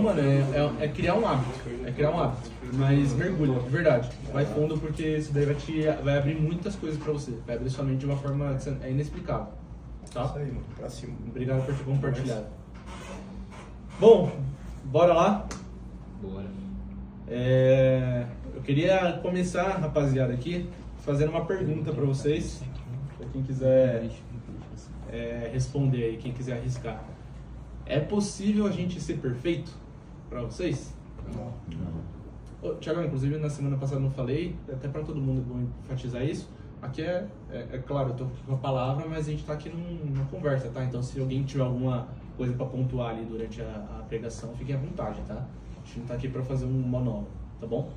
mano, é criar um hábito. É criar um hábito. Mas mergulha, de verdade. Vai fundo porque isso daí vai abrir muitas coisas pra você. Vai abrir sua mente de uma forma inexplicável. Tá? Isso aí, mano. Pra cima. Obrigado por ter compartilhado. Bom, bora lá? Bora. Eu queria começar, rapaziada, aqui, fazendo uma pergunta pra vocês. Pra quem quiser responder aí, quem quiser arriscar. É possível a gente ser perfeito? Pra vocês? Não. Tiago, inclusive na semana passada não falei, até pra todo mundo vou enfatizar isso. Aqui é claro, eu tô aqui com a palavra, mas a gente tá aqui numa conversa, tá? Então se alguém tiver alguma coisa pra pontuar ali durante a pregação, fiquem à vontade, tá? A gente não tá aqui pra fazer um monólogo, tá bom?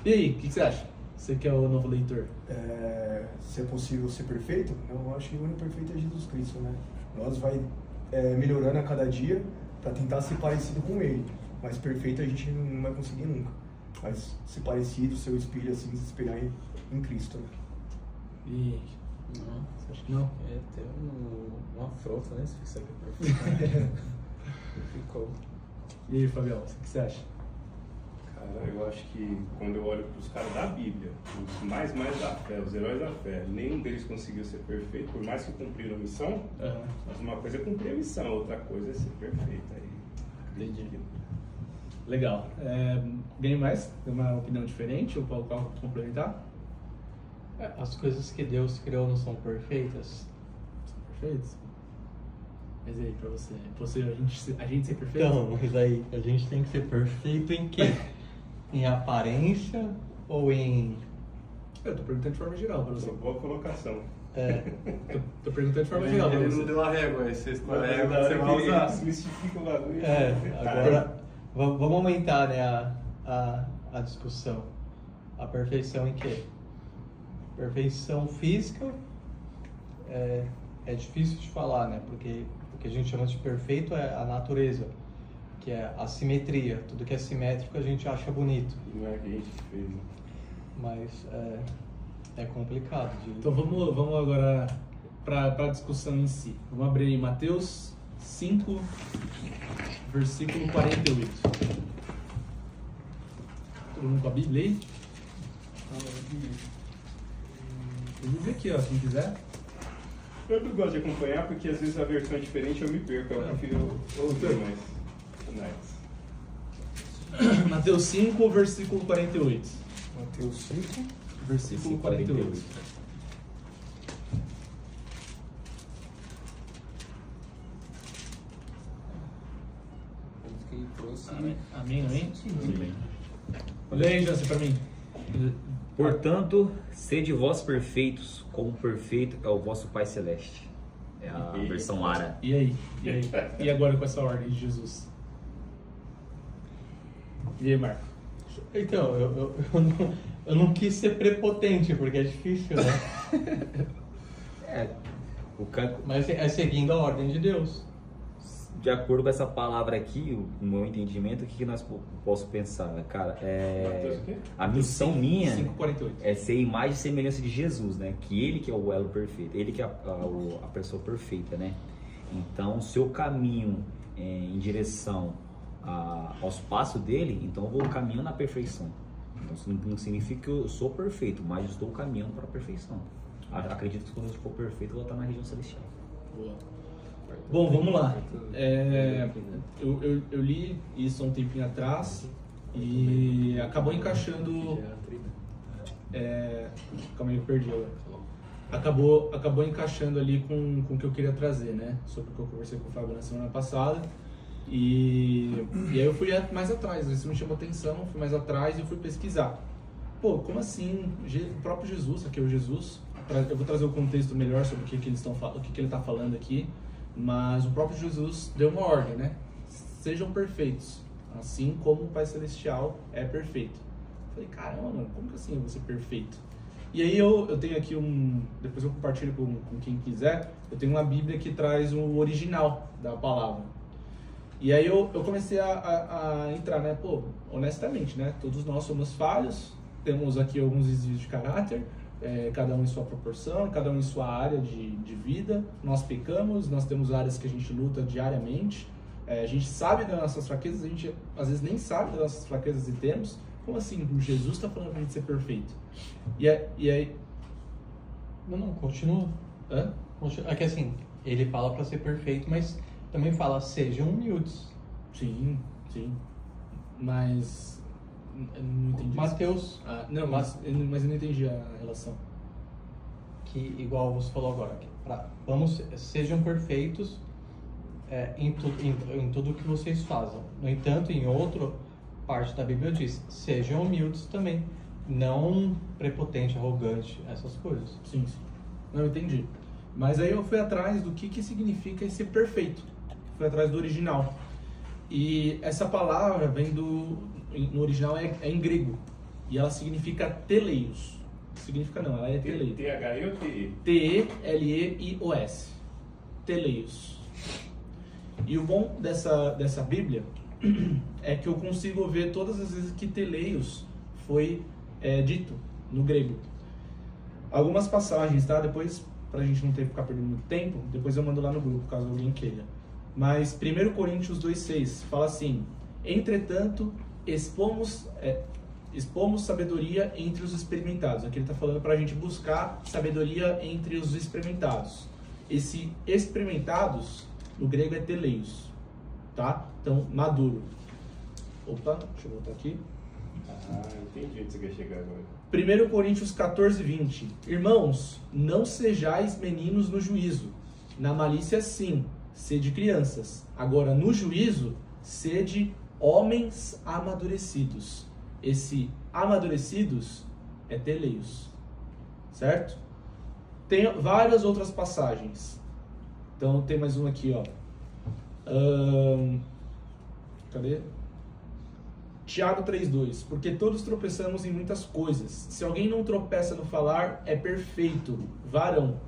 E aí, o que você acha? Você que é o novo leitor. Se é possível ser perfeito, eu acho que o único perfeito é Jesus Cristo, né? Nós vai melhorando a cada dia para tentar ser parecido com Ele, mas perfeito a gente não vai conseguir nunca. Mas ser parecido, seu espelho assim, se espelhar em Cristo, né? E Não. você acha que não? É até uma afronta, né? Se isso aqui é perfeito. Ficou. E aí, Fabião, o que você acha? Cara, eu acho que quando eu olho para os caras da Bíblia, os mais da fé, os heróis da fé, nenhum deles conseguiu ser perfeito, por mais que cumpriram a missão. Mas uma coisa é cumprir a missão, outra coisa é ser perfeito. Aí, Entendi. Legal. Alguém mais tem uma opinião diferente ou qual complementar? As coisas que Deus criou não são perfeitas? Perfeito? Mas e aí, pra você? A gente ser perfeito? Então, mas aí a gente tem que ser perfeito em quê? Em aparência ou em... Eu tô perguntando de forma geral pra você. boa colocação. Tô perguntando de forma geral pra Ele você. não deu a régua, aí você escolhe a Mas régua na que você hora vai que ele usar. desmistifica o bagulho. Agora vamos aumentar, né, a discussão. A perfeição em quê? Perfeição física é difícil de falar, né? Porque o que a gente chama de perfeito é a natureza, que é a simetria. Tudo que é simétrico a gente acha bonito, Não é que a gente fez, né? mas é complicado. Então vamos agora para a discussão em si. Vamos abrir aí Mateus 5, versículo 48. Todo mundo com a Bíblia aí? Tem Bíblia aqui, ó, quem quiser. Eu não gosto de acompanhar porque às vezes a versão é diferente e eu me perco. Eu prefiro ouvir mais. Nice. Mateus 5, versículo 48. Mateus 5. Versículo 48. Que trouxe. Amém. Olha aí, José, pra mim. Portanto, sede vós perfeitos, como perfeito é o vosso Pai Celeste. É a versão Lara. E aí? E agora com essa ordem de Jesus? E aí, Marco? Então, eu não quis ser prepotente, porque é difícil, né? Mas é seguindo a ordem de Deus. De acordo com essa palavra aqui, o meu entendimento, o que nós posso pensar, né, cara? Mateus o quê? A missão minha 5:48. é ser imagem e semelhança de Jesus, né? Que ele que é o elo perfeito, ele que é a pessoa perfeita, né? Então, o seu caminho em direção aos passos dele, então eu vou caminhando na perfeição. Então, isso não significa que eu sou perfeito, mas eu estou caminhando para a perfeição. Acredito que quando eu for perfeito, eu vou estar na região celestial. Boa. Bom, vamos lá. Eu li isso há um tempinho atrás e acabou encaixando. Calma aí, eu perdi agora. Acabou encaixando ali com o que eu queria trazer, né? Sobre o que eu conversei com o Fábio na semana passada. E aí eu fui mais atrás, isso me chamou atenção, fui mais atrás e fui pesquisar. Pô, como assim? O próprio Jesus, aqui é o Jesus. Eu vou trazer o contexto melhor sobre o que ele está falando aqui. Mas o próprio Jesus deu uma ordem, né? Sejam perfeitos, assim como o Pai Celestial é perfeito. Falei, caramba, mano, como que assim eu vou ser perfeito? E aí eu tenho aqui depois eu compartilho com quem quiser, eu tenho uma Bíblia que traz o original da palavra. E aí eu comecei a entrar, né? Pô, honestamente, né? Todos nós somos falhos, temos aqui alguns desvios de caráter, cada um em sua proporção, cada um em sua área de vida. Nós pecamos, nós temos áreas que a gente luta diariamente. a gente sabe das nossas fraquezas, a gente às vezes nem sabe das nossas fraquezas e temos. Como assim? Jesus está falando pra gente ser perfeito. E aí... Não, continua. Hã? É que assim, ele fala para ser perfeito, mas também fala, sejam humildes. Sim. Mas... eu não entendi. Mateus... não, mas eu não entendi a relação. Que, igual você falou agora, sejam perfeitos em tudo que vocês fazem. No entanto, em outra parte da Bíblia diz, sejam humildes também. Não prepotente, arrogante, essas coisas. Sim. Não, entendi. Mas aí eu fui atrás do que significa ser perfeito. Fui atrás do original. E essa palavra vem no original é em grego. E ela significa teleios. Significa não, ela é teleios. T-H-E ou T-E? T-E-L-E-I-O-S. Teleios. E o bom dessa Bíblia é que eu consigo ver todas as vezes que teleios foi dito no grego. Algumas passagens, tá? Depois, pra gente não ter que ficar perdendo muito tempo, depois eu mando lá no grupo, caso alguém queira. Mas 1 Coríntios 2,6 fala assim: entretanto, expomos sabedoria entre os experimentados. Aqui ele está falando para a gente buscar sabedoria entre os experimentados. Esse experimentados, no grego é teleios, tá? Então, maduro. Opa, deixa eu voltar aqui. Entendi onde você quer chegar agora. 1 Coríntios 14:20. Irmãos, não sejais meninos no juízo. Na malícia sim, sede crianças. Agora no juízo, sede homens amadurecidos. Esse amadurecidos é teleios, certo? Tem várias outras passagens. Então tem mais uma aqui, ó. Cadê? Tiago 3,2. Porque todos tropeçamos em muitas coisas. Se alguém não tropeça no falar, é perfeito, varão,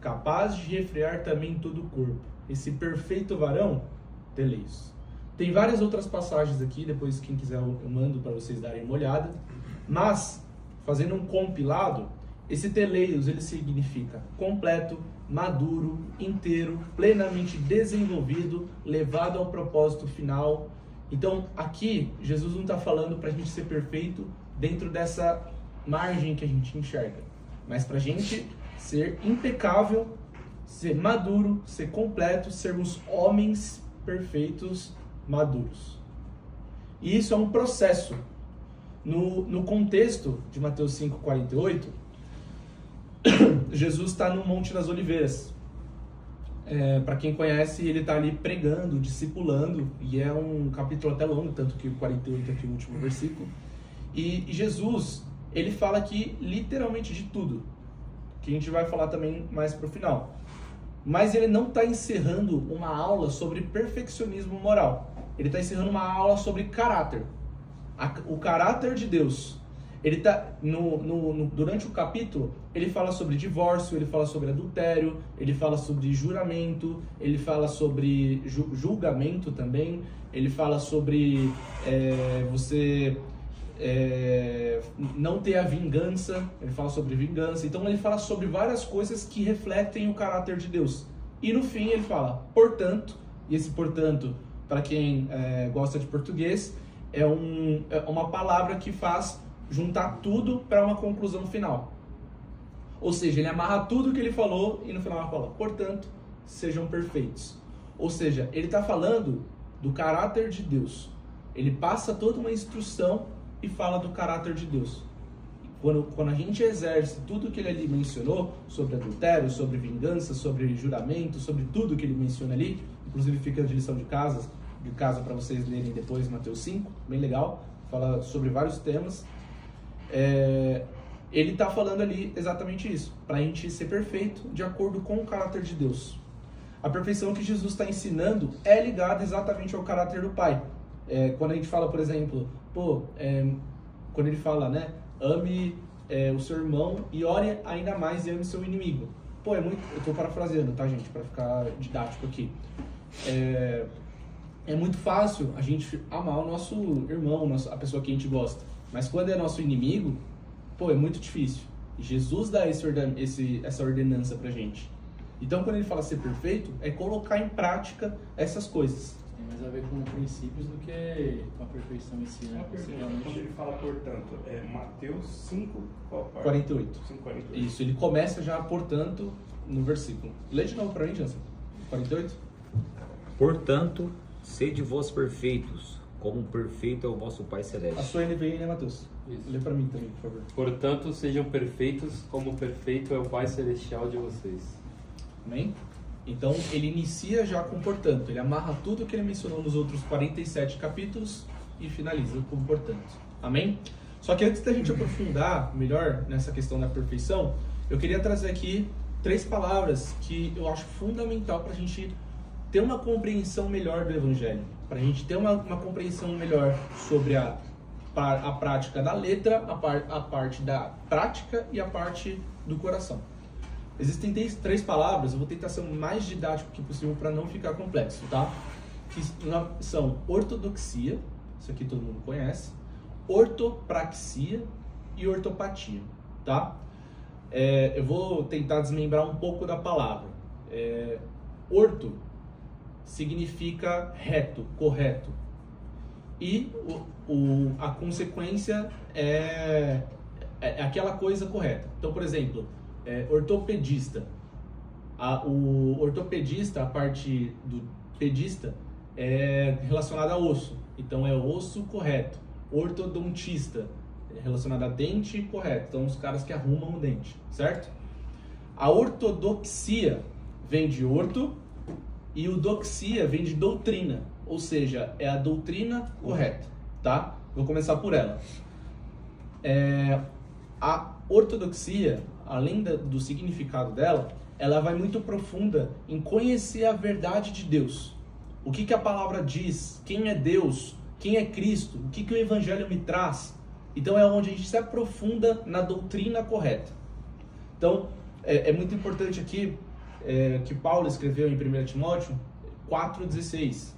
capaz de refrear também todo o corpo. Esse perfeito varão, teleios. Tem várias outras passagens aqui, depois quem quiser eu mando para vocês darem uma olhada. Mas, fazendo um compilado, esse teleios ele significa completo, maduro, inteiro, plenamente desenvolvido, levado ao propósito final. Então, aqui, Jesus não está falando para a gente ser perfeito dentro dessa margem que a gente enxerga, mas para a gente ser impecável, ser maduro, ser completo, sermos homens perfeitos, maduros. E isso é um processo. No contexto de Mateus 5,48, Jesus está no Monte das Oliveiras. Para quem conhece, ele está ali pregando, discipulando, e é um capítulo até longo, tanto que o 48 é aqui o último versículo. E Jesus, ele fala aqui literalmente de tudo, que a gente vai falar também mais para o final. Mas ele não está encerrando uma aula sobre perfeccionismo moral. Ele está encerrando uma aula sobre caráter. O caráter de Deus. Ele tá durante o capítulo, ele fala sobre divórcio, ele fala sobre adultério, ele fala sobre juramento, ele fala sobre julgamento também, ele fala sobre você não ter a vingança, ele fala sobre vingança. Então ele fala sobre várias coisas que refletem o caráter de Deus. E no fim ele fala, portanto, e esse portanto, para quem gosta de português, é uma palavra que faz juntar tudo para uma conclusão final. Ou seja, ele amarra tudo que ele falou e no final ele fala, portanto, sejam perfeitos. Ou seja, ele está falando do caráter de Deus. Ele passa toda uma instrução e fala do caráter de Deus. Quando a gente exerce tudo que ele ali mencionou, sobre adultério, sobre vingança, sobre juramento, sobre tudo que ele menciona ali, inclusive fica de lição de casa para vocês lerem depois, Mateus 5, bem legal, fala sobre vários temas. Ele está falando ali exatamente isso, para a gente ser perfeito de acordo com o caráter de Deus. A perfeição que Jesus está ensinando é ligada exatamente ao caráter do Pai. Quando a gente fala, por exemplo, quando ele fala, né, ame o seu irmão e ore ainda mais e ame seu inimigo. Eu estou parafraseando, tá, gente, para ficar didático aqui. É muito fácil a gente amar o nosso irmão, a pessoa que a gente gosta. Mas quando é nosso inimigo, é muito difícil. E Jesus dá essa ordenança pra gente. Então, quando ele fala ser perfeito, é colocar em prática essas coisas. Mas mais a ver com princípios do que com a perfeição em si, né? Uma pergunta, quando ele fala, portanto, é Mateus 5, qual parte? 48. 5:48. Isso, ele começa já, portanto, no versículo. Lê de novo pra mim, Jansen. 48? Portanto, sede vós perfeitos, como perfeito é o vosso Pai A Celeste. sua NVI, né, Matheus? Isso. Lê pra mim também, por favor. Portanto, sejam perfeitos, como perfeito é o Pai Celestial de vocês. Amém? Então, ele inicia já com portanto. Ele amarra tudo que ele mencionou nos outros 47 capítulos e finaliza com portanto. Amém? Só que antes da gente aprofundar melhor nessa questão da perfeição, eu queria trazer aqui 3 palavras que eu acho fundamental para a gente ter uma compreensão melhor do Evangelho. Para a gente ter uma compreensão melhor sobre a prática da letra, a parte da prática e a parte do coração. Existem 3 palavras, eu vou tentar ser o mais didático que possível para não ficar complexo, tá? Que são ortodoxia, isso aqui todo mundo conhece, ortopraxia e ortopatia, tá? Eu vou tentar desmembrar um pouco da palavra. Orto significa reto, correto. E a consequência é aquela coisa correta. Então, por exemplo, ortopedista. O ortopedista, a parte do pedista, é relacionada a osso. Então, é osso correto. Ortodontista, relacionado a dente correto. Então, os caras que arrumam o dente, certo? A ortodoxia vem de orto e o doxia vem de doutrina. Ou seja, é a doutrina correta, tá? Vou começar por ela. A ortodoxia, além do significado dela, ela vai muito profunda em conhecer a verdade de Deus. O que a palavra diz, quem é Deus, quem é Cristo, o que o Evangelho me traz. Então é onde a gente se aprofunda na doutrina correta. Então, é muito importante aqui que Paulo escreveu em 1 Timóteo 4,16.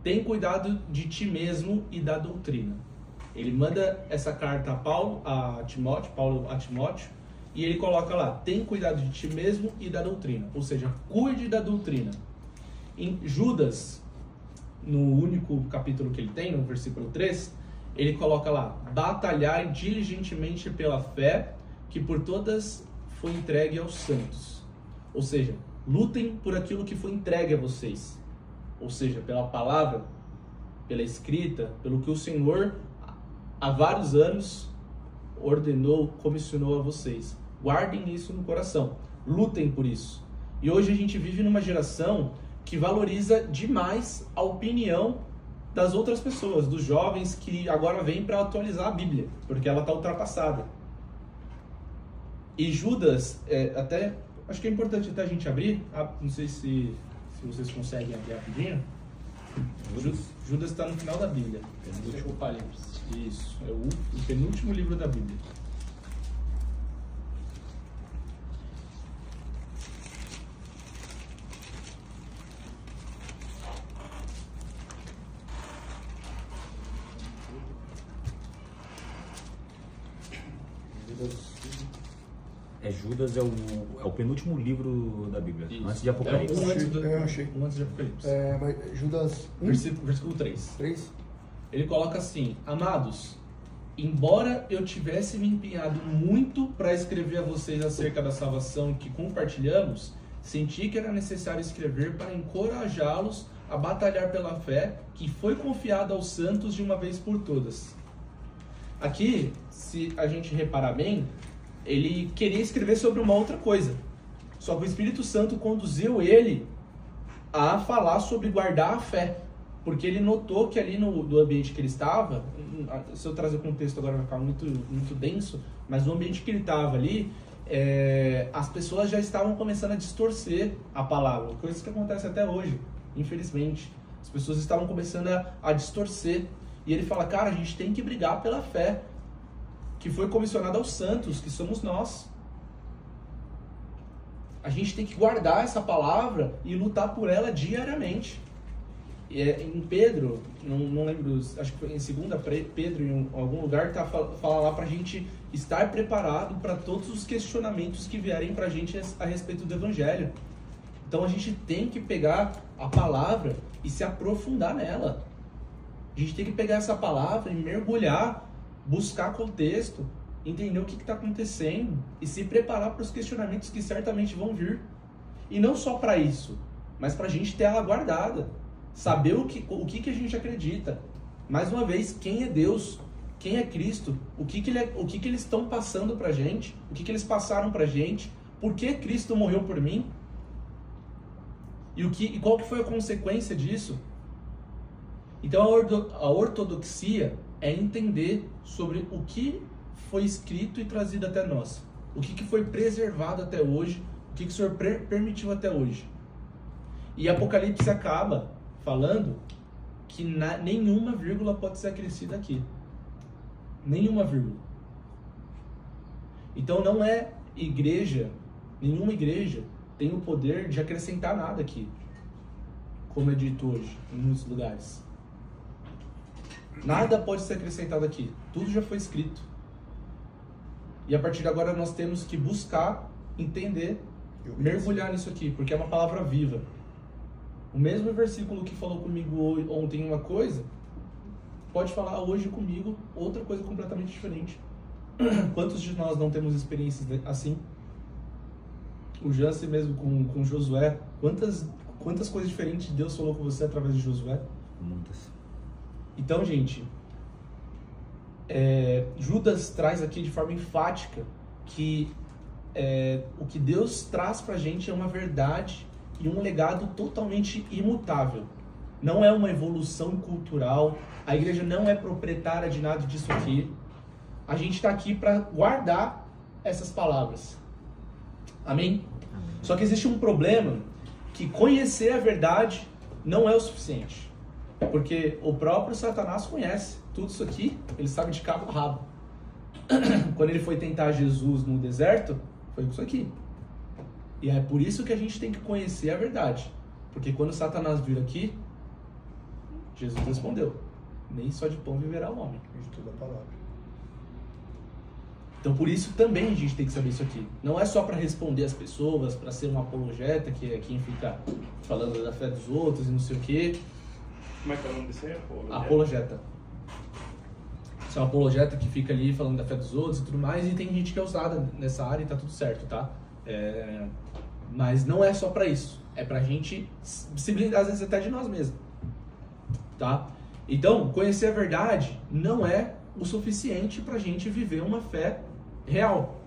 Tem cuidado de ti mesmo e da doutrina. Ele manda essa carta Paulo a Timóteo, e ele coloca lá, tem cuidado de ti mesmo e da doutrina. Ou seja, cuide da doutrina. Em Judas, no único capítulo que ele tem, no versículo 3, ele coloca lá, batalhar diligentemente pela fé que por todas foi entregue aos santos. Ou seja, lutem por aquilo que foi entregue a vocês. Ou seja, pela palavra, pela escrita, pelo que o Senhor há vários anos ordenou, comissionou a vocês. Guardem isso no coração, lutem por isso. E hoje a gente vive numa geração que valoriza demais a opinião das outras pessoas, dos jovens que agora vêm para atualizar a Bíblia, porque ela está ultrapassada. E Judas, acho que é importante até a gente abrir, não sei se vocês conseguem abrir rapidinho. Judas está no final da Bíblia. Penúltimo Apocalipse. Isso, é o penúltimo livro da Bíblia. Judas é o penúltimo livro da Bíblia, Isso. antes de Apocalipse. Achei. Antes de Apocalipse. Mas Judas Versículo 3. 3? Ele coloca assim: amados, embora eu tivesse me empenhado muito para escrever a vocês acerca da salvação que compartilhamos, senti que era necessário escrever para encorajá-los a batalhar pela fé que foi confiada aos santos de uma vez por todas. Aqui, se a gente reparar bem, ele queria escrever sobre uma outra coisa. Só que o Espírito Santo conduziu ele a falar sobre guardar a fé. Porque ele notou que ali no ambiente que ele estava, se eu trazer o contexto agora vai ficar muito, muito denso, mas no ambiente que ele estava ali, as pessoas já estavam começando a distorcer a palavra. Coisas que acontecem até hoje, infelizmente. As pessoas estavam começando a distorcer. E ele fala, cara, a gente tem que brigar pela fé que foi comissionada aos santos, que somos nós. A gente tem que guardar essa palavra e lutar por ela diariamente. Em Pedro, não lembro, acho que foi em 2 Pedro, em algum lugar, fala lá pra gente estar preparado para todos os questionamentos que vierem pra gente a respeito do Evangelho. Então a gente tem que pegar a palavra e se aprofundar nela. A gente tem que pegar essa palavra e mergulhar, buscar contexto, entender o que está acontecendo e se preparar para os questionamentos que certamente vão vir. E não só para isso, mas para a gente ter ela guardada, saber o que a gente acredita. Mais uma vez, quem é Deus, quem é Cristo, o que eles estão passando para a gente, o que eles passaram para a gente, por que Cristo morreu por mim e qual que foi a consequência disso. Então a ortodoxia é entender sobre o que foi escrito e trazido até nós, o que foi preservado até hoje, o que o Senhor permitiu até hoje. E Apocalipse acaba falando que nenhuma vírgula pode ser acrescida aqui. Nenhuma vírgula. Então não é igreja, nenhuma igreja tem o poder de acrescentar nada aqui, como é dito hoje em muitos lugares. Nada pode ser acrescentado aqui. Tudo já foi escrito. E a partir de agora nós temos que buscar, entender, mergulhar nisso aqui, porque é uma palavra viva. O mesmo versículo que falou comigo ontem uma coisa, pode falar hoje comigo outra coisa completamente diferente. Quantos de nós não temos experiências assim? O Jansen mesmo com Josué, quantas coisas diferentes Deus falou com você através de Josué? Muitas. Então, gente, Judas traz aqui de forma enfática que o que Deus traz pra gente é uma verdade e um legado totalmente imutável. Não é uma evolução cultural, a igreja não é proprietária de nada disso aqui. A gente está aqui para guardar essas palavras. Amém? Só que existe um problema, que conhecer a verdade não é o suficiente. Porque o próprio Satanás conhece tudo isso aqui, ele sabe de cabo a rabo. Quando ele foi tentar Jesus no deserto, foi isso aqui. E é por isso que a gente tem que conhecer a verdade. Porque quando Satanás vir aqui, Jesus respondeu: nem só de pão viverá o homem. De toda a palavra. Então por isso também a gente tem que saber isso aqui. Não é só para responder as pessoas, para ser um apologeta, que é quem fica falando da fé dos outros e não sei o quê. Como é que é o nome desse aí? Apologeta. Isso é um apologeta que fica ali falando da fé dos outros e tudo mais, e tem gente que é usada nessa área e tá tudo certo, tá? Mas não é só pra isso. É pra gente se blindar, às vezes, até de nós mesmos. Tá? Então, conhecer a verdade não é o suficiente pra gente viver uma fé real.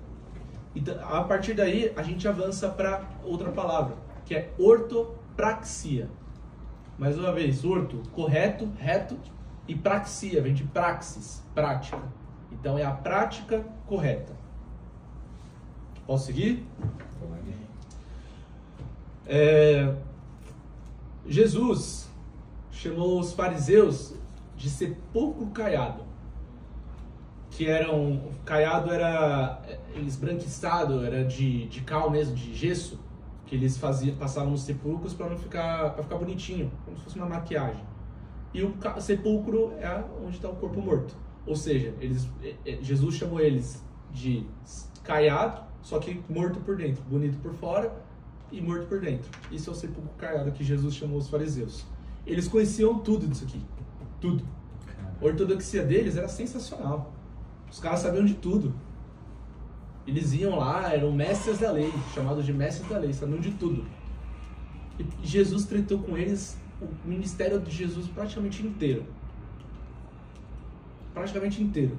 Então, a partir daí, a gente avança pra outra palavra, que é ortopraxia. Mais uma vez, orto, correto, reto, e praxia, vem de praxis, prática. Então é a prática correta. Posso seguir? Jesus chamou os fariseus de sepulcro caiado, que caiado era esbranquiçado, era de cal mesmo, de gesso, que eles passavam nos sepulcros para ficar bonitinho, como se fosse uma maquiagem. E o sepulcro é onde está o corpo morto. Ou seja, Jesus chamou eles de caiado, só que morto por dentro, bonito por fora e morto por dentro. Isso é o sepulcro caiado que Jesus chamou os fariseus. Eles conheciam tudo disso aqui, tudo. A ortodoxia deles era sensacional. Os caras sabiam de tudo. Eles iam lá, eram mestres da lei, chamados de mestres da lei, sabiam de tudo. E Jesus tratou com eles o ministério de Jesus praticamente inteiro. Praticamente inteiro.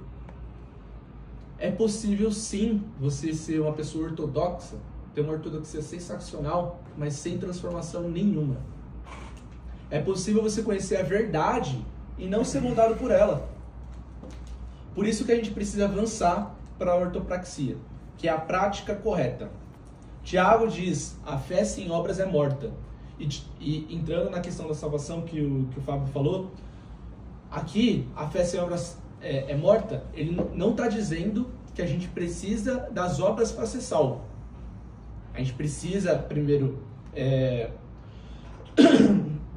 É possível sim você ser uma pessoa ortodoxa, ter uma ortodoxia sensacional, mas sem transformação nenhuma. É possível você conhecer a verdade e não ser mudado por ela. Por isso que a gente precisa avançar para a ortopraxia, que é a correta. Tiago diz: a fé sem obras é morta. E entrando na questão da salvação que o Fábio falou, aqui a fé sem obras é morta. Ele não está dizendo que a gente precisa das obras para ser salvo. A gente precisa primeiro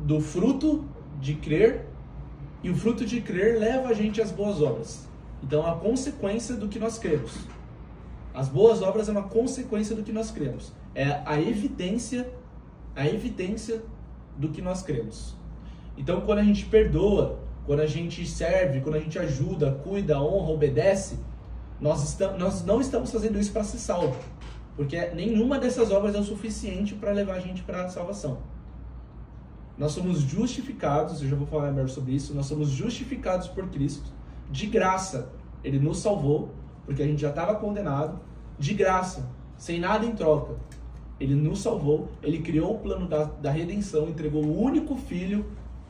do fruto de crer, e o fruto de crer leva a gente às boas obras. Então, a consequência do que nós cremos. As boas obras é uma consequência do que nós cremos. É a evidência a evidência do que nós cremos. Então, quando a gente perdoa, quando a gente serve, quando a gente ajuda, cuida, honra, obedece, nós não estamos fazendo isso para ser salvo. Porque nenhuma dessas obras é o suficiente para levar a gente para a salvação. Nós somos justificados, eu já vou falar melhor sobre isso, nós somos justificados por Cristo, de graça. Ele nos salvou, porque a gente já estava condenado, de graça, sem nada em troca. Ele nos salvou, ele criou o plano da redenção, entregou o único filho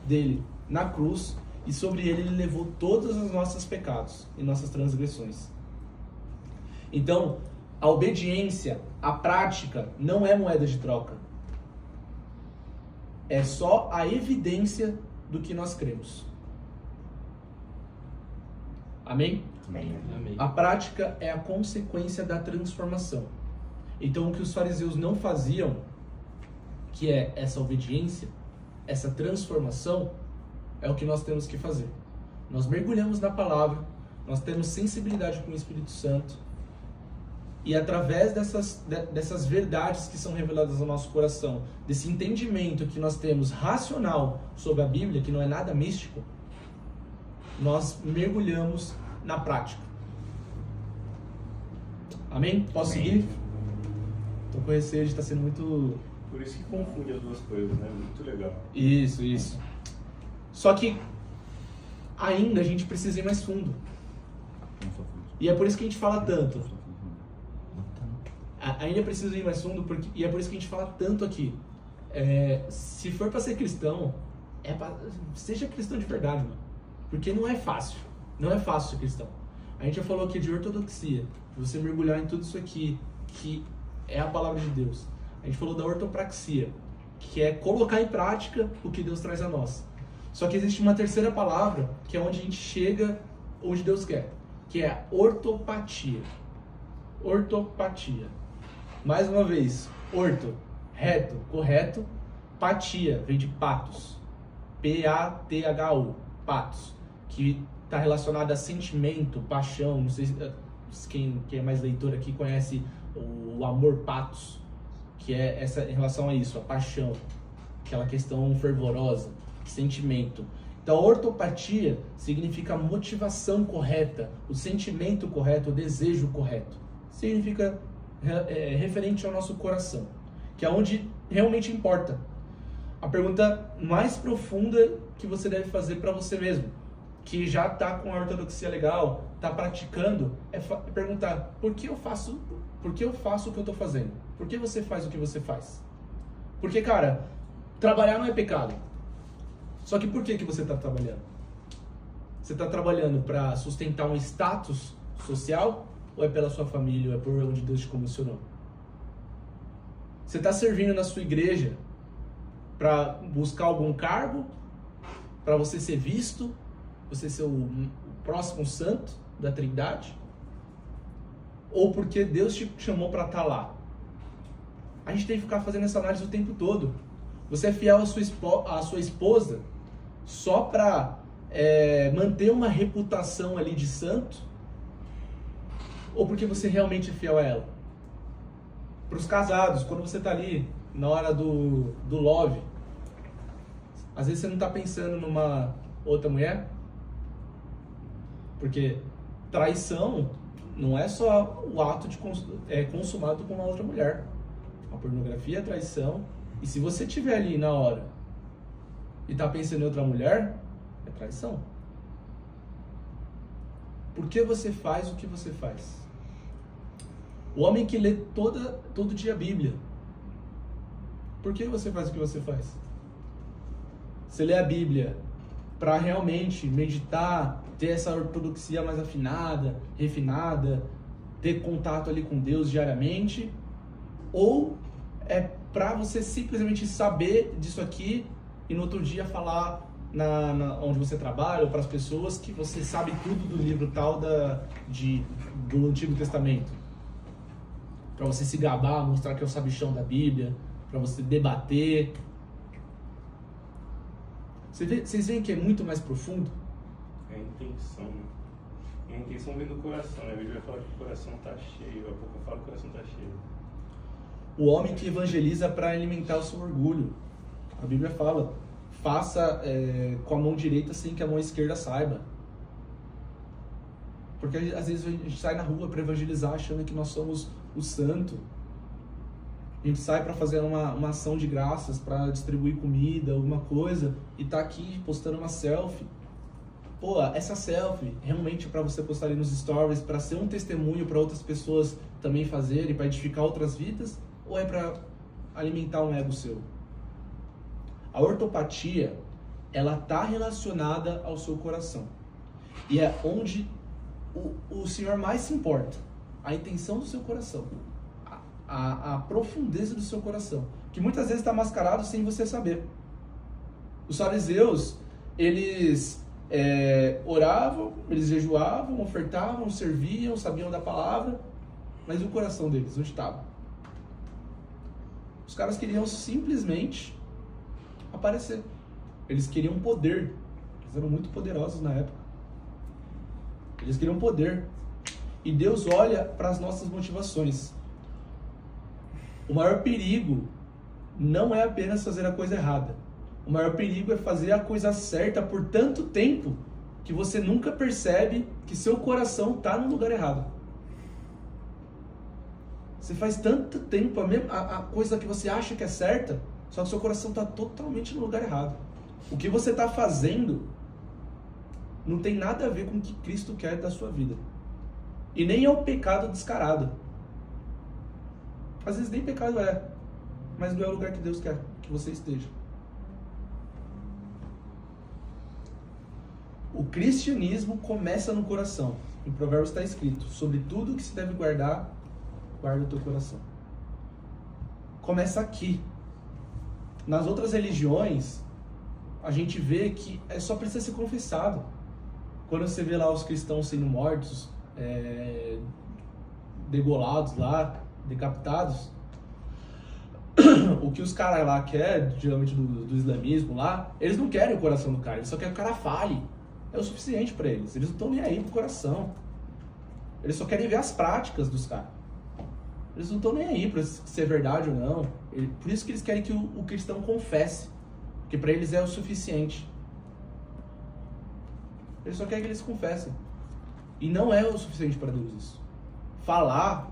dele na cruz, e sobre ele levou todos os nossos pecados e nossas transgressões. Então, a obediência, a prática, não é moeda de troca. É só a evidência do que nós cremos. Amém? Amém. Amém. A prática é a consequência da transformação. Então, o que os fariseus não faziam, que é essa obediência, essa transformação, é o que nós temos que fazer. Nós mergulhamos na palavra, nós temos sensibilidade com o Espírito Santo, e através dessas verdades que são reveladas ao nosso coração, desse entendimento que nós temos racional sobre a Bíblia, que não é nada místico, nós mergulhamos na prática. Amém? Posso seguir? Estou com receio de estar sendo muito... Por isso que confunde as duas coisas, né? Muito legal. Isso. Só que ainda a gente precisa ir mais fundo. E é por isso que a gente fala tanto. Ainda precisa ir mais fundo, e é por isso que a gente fala tanto aqui. Se for para ser cristão, seja cristão de verdade, mano. Porque não é fácil. Não é fácil ser cristão. A gente já falou aqui de ortodoxia, de você mergulhar em tudo isso aqui, que é a palavra de Deus. A gente falou da ortopraxia, que é colocar em prática o que Deus traz a nós. Só que existe uma terceira palavra, que é onde a gente chega onde Deus quer, que é a ortopatia. Ortopatia. Mais uma vez, orto, reto, correto, patia, vem de patos. P-A-T-H-O, patos, que está relacionado a sentimento, paixão. Não sei se quem é mais leitor aqui conhece o amor patos, que é em relação a isso, a paixão, aquela questão fervorosa, sentimento. Então, a ortopatia significa a motivação correta, o sentimento correto, o desejo correto. Significa referente ao nosso coração, que é onde realmente importa. A pergunta mais profunda que você deve fazer para você mesmo, que já está com a ortodoxia legal, está praticando, é perguntar: por que eu faço o que eu estou fazendo? Por que você faz o que você faz? Porque, cara, trabalhar não é pecado. Só que por que você está trabalhando? Você está trabalhando para sustentar um status social? Ou é pela sua família? Ou é por onde Deus te comissionou? Você está servindo na sua igreja para buscar algum cargo? Para você ser visto? Você ser o próximo santo da Trindade? Ou porque Deus te chamou para estar lá? A gente tem que ficar fazendo essa análise o tempo todo. Você é fiel à sua esposa só para manter uma reputação ali de santo? Ou porque você realmente é fiel a ela? Para os casados, quando você está ali na hora do love, às vezes você não está pensando numa outra mulher? Porque traição não é só o ato de consumado com uma outra mulher. A pornografia é traição. E se você estiver ali na hora e está pensando em outra mulher, é traição. Por que você faz o que você faz? O homem que lê todo dia a Bíblia, por que você faz o que você faz? Você lê a Bíblia para realmente meditar, ter essa ortodoxia mais afinada, refinada, ter contato ali com Deus diariamente? Ou é para você simplesmente saber disso aqui e no outro dia falar onde você trabalha ou para as pessoas que você sabe tudo do livro tal do Antigo Testamento? Para você se gabar, mostrar que é o sabichão da Bíblia, para você debater. Vocês veem que é muito mais profundo? É a intenção, né? A intenção vem do coração, né? A Bíblia fala que o coração está cheio. Há pouco eu falo que o coração está cheio. o homem que evangeliza para alimentar o seu orgulho. A Bíblia fala, faça com a mão direita sem que a mão esquerda saiba. Porque às vezes a gente sai na rua para evangelizar achando que nós somos o santo. A gente sai para fazer uma ação de graças, para distribuir comida, alguma coisa, e tá aqui postando uma selfie. Pô, essa selfie realmente para você postar ali nos stories, para ser um testemunho para outras pessoas também fazerem, para edificar outras vidas, ou é para alimentar um ego seu? A ortopatia, ela tá relacionada ao seu coração. E é onde o Senhor mais se importa. A intenção do seu coração. A profundeza do seu coração. Que muitas vezes está mascarado sem você saber. Os fariseus, eles oravam, eles jejuavam, ofertavam, serviam, sabiam da palavra, mas o coração deles, onde estava? Os caras queriam simplesmente aparecer. Eles queriam poder. Eles eram muito poderosos na época. Eles queriam poder. E Deus olha para as nossas motivações. O maior perigo não é apenas fazer a coisa errada. O maior perigo é fazer a coisa certa por tanto tempo que você nunca percebe que seu coração está no lugar errado. Você faz tanto tempo a coisa que você acha que é certa, só que seu coração está totalmente no lugar errado. O que você está fazendo não tem nada a ver com o que Cristo quer da sua vida. E nem é o pecado descarado. Às vezes nem pecado mas não é o lugar que Deus quer que você esteja. O cristianismo começa no coração. Em Provérbios está escrito, sobre tudo que se deve guardar, guarda o teu coração. Começa aqui. Nas outras religiões, a gente vê que só precisa ser confessado. Quando você vê lá os cristãos sendo mortos, degolados lá, decapitados, o que os caras lá querem, geralmente do islamismo lá, eles não querem o coração do cara, eles só querem que o cara fale. É o suficiente para eles. Eles não estão nem aí pro coração. Eles só querem ver as práticas dos caras. Eles não estão nem aí para se é verdade ou não. Por isso que eles querem que o cristão confesse, porque para eles é o suficiente. Eles só querem que eles confessem. E não é o suficiente para Deus isso. Falar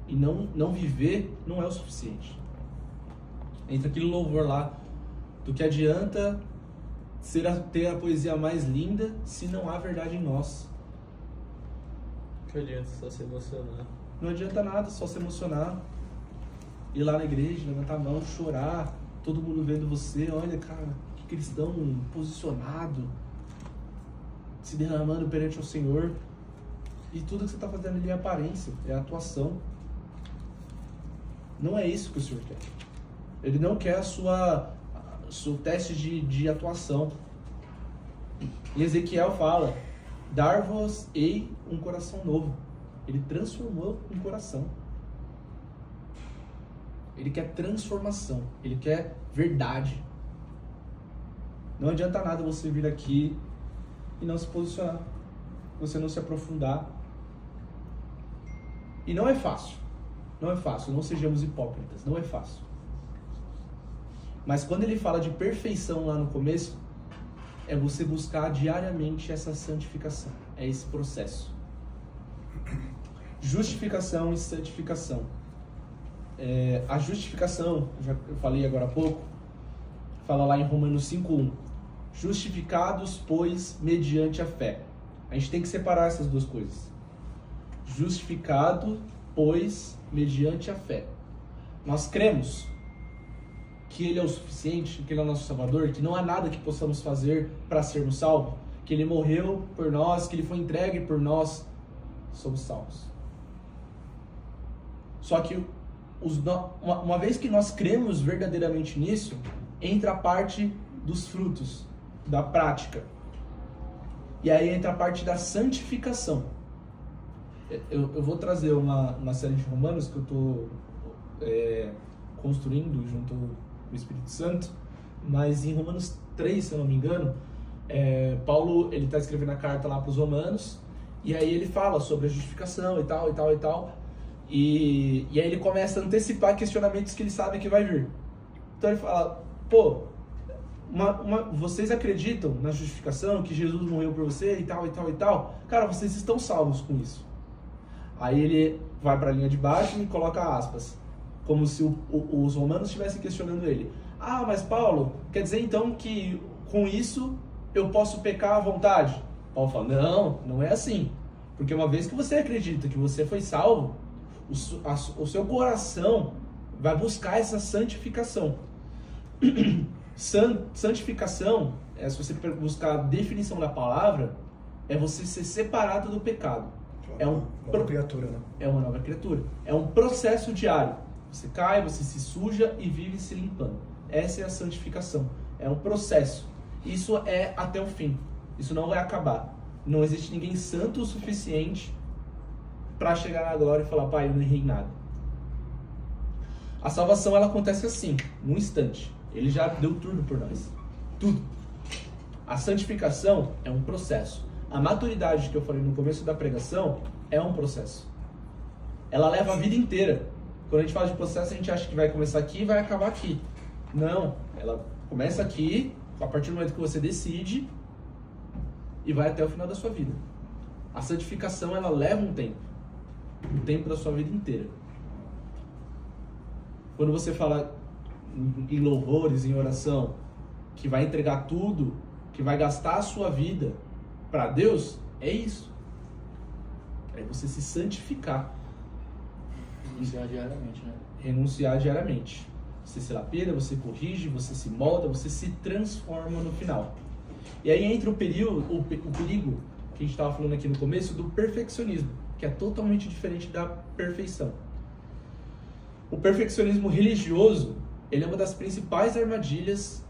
e não viver não é o suficiente. Entra aquele louvor lá, do que adianta ter a poesia mais linda se não há verdade em nós. Que adianta só se emocionar. Não adianta nada só se emocionar. Ir lá na igreja, levantar a mão, chorar, todo mundo vendo você, olha cara, que cristão posicionado, se derramando perante o Senhor. E tudo que você está fazendo ali é aparência, é atuação. Não é isso que o Senhor quer. Ele não quer seu teste de atuação. E Ezequiel fala, dar-vos-ei um coração novo. Ele transformou um coração. Ele quer transformação. Ele quer verdade. Não adianta nada você vir aqui e não se posicionar. Você não se aprofundar. E não é fácil. Não é fácil. Não sejamos hipócritas. Não é fácil. Mas quando ele fala de perfeição lá no começo, é você buscar diariamente essa santificação. É esse processo. Justificação e santificação. A justificação, eu falei agora há pouco, fala lá em Romanos 5:1. Justificados, pois, mediante a fé. A gente tem que separar essas duas coisas. Justificado, pois, mediante a fé. Nós cremos que Ele é o suficiente, que Ele é o nosso Salvador, que não há nada que possamos fazer para sermos salvos, que Ele morreu por nós, que Ele foi entregue por nós, somos salvos. Só que uma vez que nós cremos verdadeiramente nisso, entra a parte dos frutos, da prática. E aí entra a parte da santificação. Eu vou trazer uma série de Romanos que eu estou construindo junto com o Espírito Santo, mas em Romanos 3, se eu não me engano, Paulo ele está escrevendo a carta lá para os romanos, e aí ele fala sobre a justificação e tal, e tal, e tal. E aí ele começa a antecipar questionamentos que ele sabe que vai vir. Então ele fala, pô, vocês acreditam na justificação, que Jesus morreu por você e tal, e tal, e tal? Cara, vocês estão salvos com isso. Aí ele vai para a linha de baixo e coloca aspas, como se os romanos estivessem questionando ele. Ah, mas Paulo, quer dizer então que com isso eu posso pecar à vontade? Paulo fala, não é assim. Porque uma vez que você acredita que você foi salvo, o seu coração vai buscar essa santificação. Santificação, se você buscar a definição da palavra, é você ser separado do pecado. É uma nova criatura, né? É uma nova criatura. É um processo diário. Você cai, você se suja e vive se limpando. Essa é a santificação. É um processo. Isso é até o fim. Isso não vai acabar. Não existe ninguém santo o suficiente para chegar na glória e falar, pai, eu não errei em nada. A salvação, ela acontece assim, num instante. Ele já deu tudo por nós. Tudo. A santificação é um processo. A maturidade que eu falei no começo da pregação é um processo. Ela leva a vida inteira. Quando a gente fala de processo, a gente acha que vai começar aqui e vai acabar aqui. Não. Ela começa aqui, a partir do momento que você decide, e vai até o final da sua vida. A santificação, ela leva um tempo. Um tempo da sua vida inteira. Quando você fala em louvores, em oração, que vai entregar tudo, que vai gastar a sua vida para Deus, é isso. É você se santificar. Renunciar diariamente, né? Renunciar diariamente. Você se lapida, você corrige, você se molda, você se transforma no final. E aí entra o perigo que a gente estava falando aqui no começo, do perfeccionismo, que é totalmente diferente da perfeição. O perfeccionismo religioso, ele é uma das principais armadilhas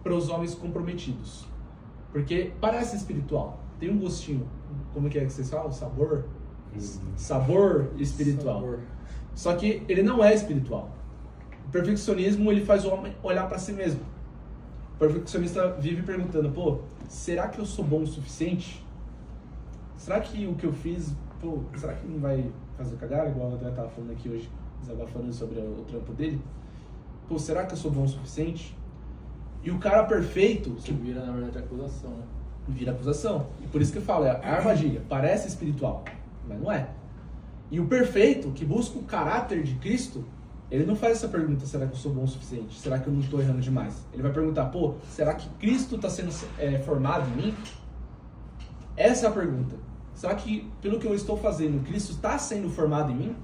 para os homens comprometidos. Porque parece espiritual, tem um gostinho, como que vocês falam? Sabor? Sabor espiritual. Sabor. Só que ele não é espiritual. O perfeccionismo, ele faz o homem olhar para si mesmo. O perfeccionista vive perguntando, pô, será que eu sou bom o suficiente? Será que o que eu fiz, pô, será que não vai fazer cagada? Igual o André estava falando aqui hoje, falando sobre o trampo dele. Pô, será que eu sou bom o suficiente? E o cara perfeito... Que vira, na verdade, acusação, né? Vira acusação. E por isso que eu falo, é a armadilha. Parece espiritual, mas não é. E o perfeito, que busca o caráter de Cristo, ele não faz essa pergunta, será que eu sou bom o suficiente? Será que eu não estou errando demais? Ele vai perguntar, pô, será que Cristo está sendo formado em mim? Essa é a pergunta. Será que, pelo que eu estou fazendo, Cristo está sendo formado em mim?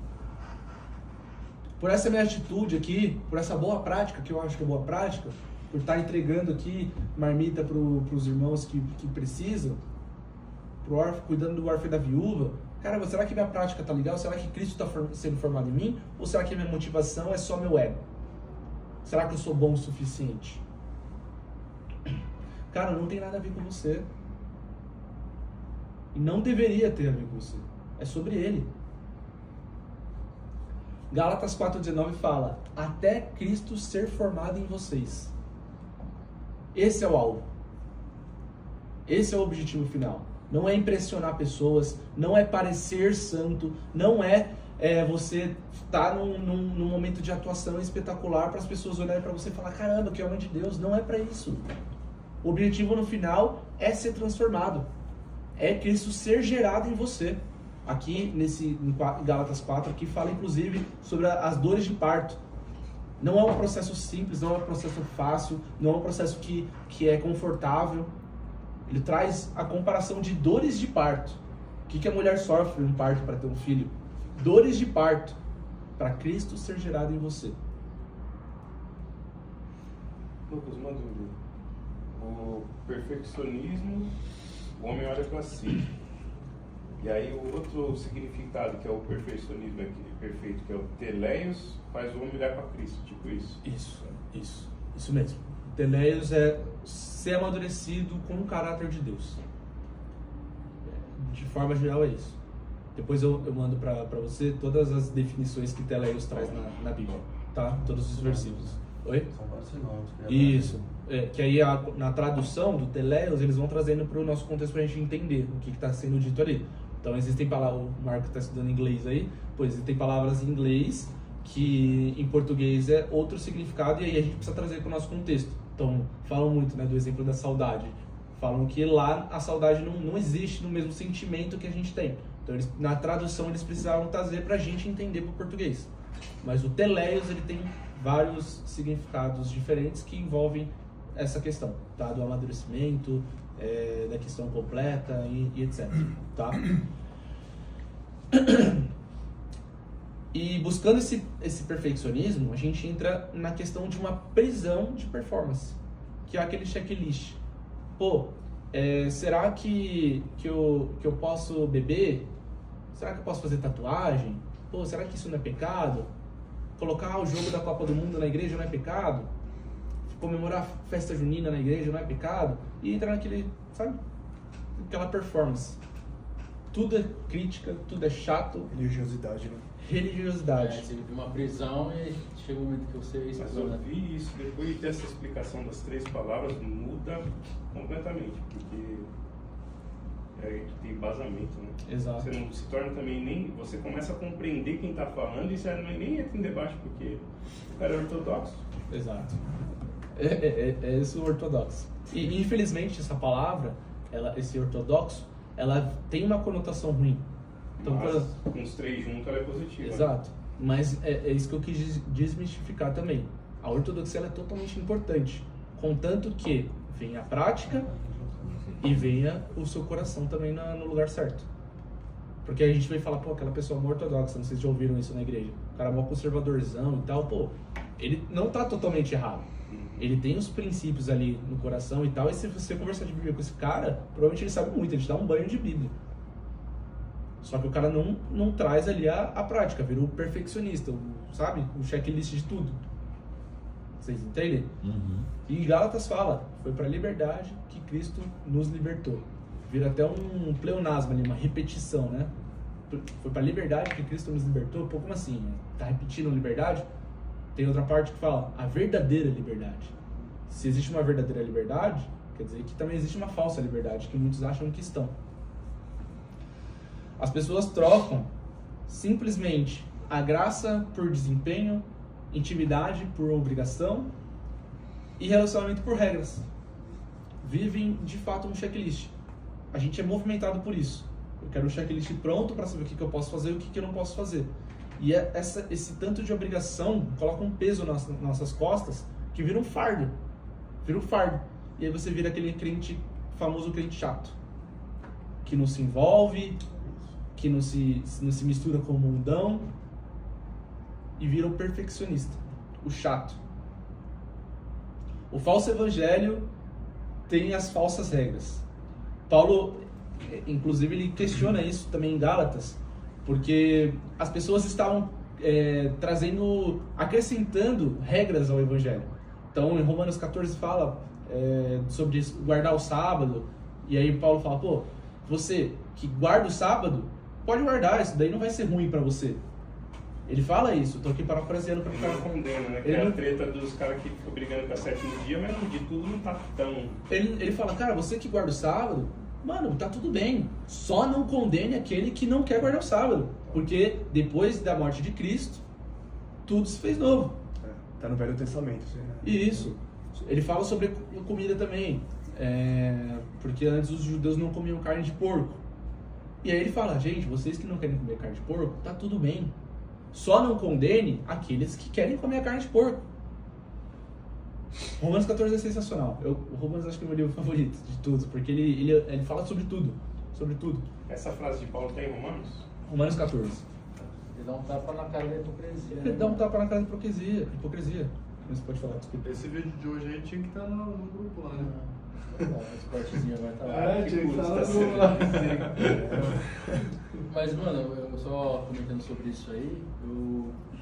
Por essa minha atitude aqui, por essa boa prática, que eu acho que é boa prática, por estar entregando aqui marmita para os irmãos que precisam, pro órfão, cuidando do órfão e da viúva, cara, será que minha prática tá legal? Será que Cristo está sendo formado em mim? Ou será que minha motivação é só meu ego? Será que eu sou bom o suficiente? Cara, não tem nada a ver com você. E não deveria ter a ver com você. É sobre ele. Gálatas 4,19 fala, até Cristo ser formado em vocês. Esse é o alvo. Esse é o objetivo final. Não é impressionar pessoas, não é parecer santo, não é você estar num momento de atuação espetacular para as pessoas olharem para você e falar, caramba, que homem de Deus. Não é para isso. O objetivo no final é ser transformado. É Cristo ser gerado em você. Aqui em Gálatas 4, aqui fala inclusive sobre as dores de parto. Não é um processo simples, não é um processo fácil, não é um processo que é confortável. Ele traz a comparação de dores de parto. O que a mulher sofre em um parto para ter um filho? Dores de parto, para Cristo ser gerado em você. Lucas, uma dúvida. O perfeccionismo, o homem olha para si. E aí o outro significado, que é o perfeccionismo perfeito, que é o teleios, faz o homem olhar para Cristo, tipo isso. Isso mesmo. Teleios é ser amadurecido com o caráter de Deus. De forma geral é isso. Depois eu mando para você todas as definições que Teleios traz na Bíblia, tá? Todos os versículos. Oi? São vários sinônimos. Isso. Que aí na tradução do Teleios eles vão trazendo para o nosso contexto para a gente entender o que está sendo dito ali. Então existem palavras, o Marco está estudando inglês aí, pois existem palavras em inglês que em português é outro significado, e aí a gente precisa trazer para o nosso contexto. Então, falam muito, né, do exemplo da saudade. Falam que lá a saudade não existe no mesmo sentimento que a gente tem. Então, na tradução, eles precisavam trazer para a gente entender para o português. Mas o teleios, ele tem vários significados diferentes que envolvem essa questão, tá? Do amadurecimento, da questão completa e etc. Tá? E buscando esse perfeccionismo, a gente entra na questão de uma prisão de performance, que é aquele checklist. Pô, será que eu posso beber? Será que eu posso fazer tatuagem? Pô, será que isso não é pecado? Colocar o jogo da Copa do Mundo na igreja não é pecado? Comemorar a festa junina na igreja não é pecado? E entrar naquele, sabe? Aquela performance. Tudo é crítica, tudo é chato. Religiosidade, né? Religiosidade. Você vive uma prisão e chega um momento que você Mas explora. ouvir isso, depois dessa explicação das 3 palavras, muda completamente, porque tem embasamento, né? Exato. Você não se torna também nem... Você começa a compreender quem está falando e você nem entra em debate, porque o cara é ortodoxo. Exato. É isso o ortodoxo. E infelizmente essa palavra, esse ortodoxo, ela tem uma conotação ruim. Então, Mas com os 3 juntos ela é positiva. Exato. Mas é isso que eu quis desmistificar também. A ortodoxia ela é totalmente importante, contanto que venha a prática e venha o seu coração também no lugar certo. Porque a gente vai falar, pô, aquela pessoa é uma ortodoxa, não sei se já ouviram isso na igreja, o cara é mó conservadorzão e tal, pô, ele não tá totalmente errado. Ele tem os princípios ali no coração e tal, e se você conversar de Bíblia com esse cara, provavelmente ele sabe muito, ele te dá um banho de Bíblia. Só que o cara não traz ali a prática, virou o perfeccionista, sabe? O checklist de tudo. Vocês entendem? Uhum. E Gálatas fala, foi para a liberdade que Cristo nos libertou. Vira até um pleonasmo ali, uma repetição, né? Foi para a liberdade que Cristo nos libertou. Pô, como assim? Tá repetindo liberdade? Tem outra parte que fala, a verdadeira liberdade. Se existe uma verdadeira liberdade, quer dizer que também existe uma falsa liberdade, que muitos acham que estão. As pessoas trocam simplesmente a graça por desempenho, intimidade por obrigação e relacionamento por regras. Vivem de fato um checklist. A gente é movimentado por isso. Eu quero um checklist pronto para saber o que eu posso fazer e o que eu não posso fazer. E esse tanto de obrigação coloca um peso nas nossas costas que vira um fardo. Vira um fardo. E aí você vira aquele famoso crente chato. Que não se envolve, que não se mistura com o mundão. E vira o perfeccionista. O chato. O falso evangelho tem as falsas regras. Paulo, inclusive, ele questiona isso também em Gálatas. Porque as pessoas estavam acrescentando regras ao Evangelho. Então, em Romanos 14 fala sobre guardar o sábado. E aí Paulo fala, pô, você que guarda o sábado, pode guardar, isso daí não vai ser ruim para você. Ele fala isso, eu tô aqui parafraseando para o Ele cara. não condena, né? Que é a treta dos caras que ficam brigando com a 7º dia, mas no dia tudo não tá tão... Ele fala, cara, você que guarda o sábado, mano, tá tudo bem. Só não condene aquele que não quer guardar o sábado. Porque depois da morte de Cristo, tudo se fez novo. Tá no Velho Testamento. Assim, né? Isso. Ele fala sobre comida também. Porque antes os judeus não comiam carne de porco. E aí ele fala, gente, vocês que não querem comer carne de porco, tá tudo bem. Só não condene aqueles que querem comer a carne de porco. Romanos 14 é sensacional. O Romanos acho que é o meu livro favorito de todos, porque ele fala sobre tudo. Sobre tudo. Essa frase de Paulo tem em Romanos? Romanos 14. Ele dá um tapa na cara da hipocrisia. Ele dá um tapa na cara da hipocrisia. Você pode falar, desculpa. Esse vídeo de hoje aí tinha que estar no grupo lá, né? Esse cortezinho vai estar lá. Tinha que estar tá no sendo- grupo lá. Mas, mano, eu só comentando sobre isso aí,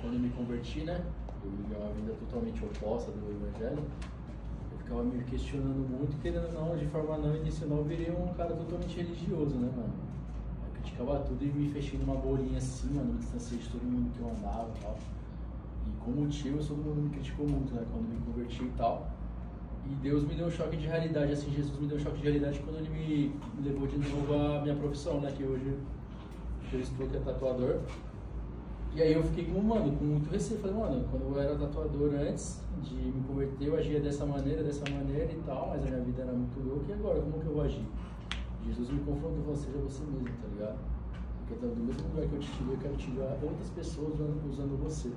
quando eu me converti, né? Eu vivi uma vida totalmente oposta do evangelho. Eu ficava me questionando muito, querendo ou não, de forma não intencional, eu virei um cara totalmente religioso, né, mano? Eu criticava tudo e me fechei numa bolinha assim, mano, me distanciei de todo mundo que eu andava e tal. E com motivos, todo mundo me criticou muito, né, quando me converti e tal. E Deus me deu um choque de realidade, assim, Jesus me deu um choque de realidade quando ele me levou de novo à minha profissão, né, que hoje que eu estou, que é tatuador. E aí eu fiquei com muito receio. Falei, mano, quando eu era tatuador antes de me converter, eu agia dessa maneira e tal, mas a minha vida era muito louca. E agora, como que eu vou agir? Jesus me confrontou e falou, seja você mesmo, tá ligado? Porque do mesmo lugar que eu te tirei, eu quero tirar outras pessoas usando você.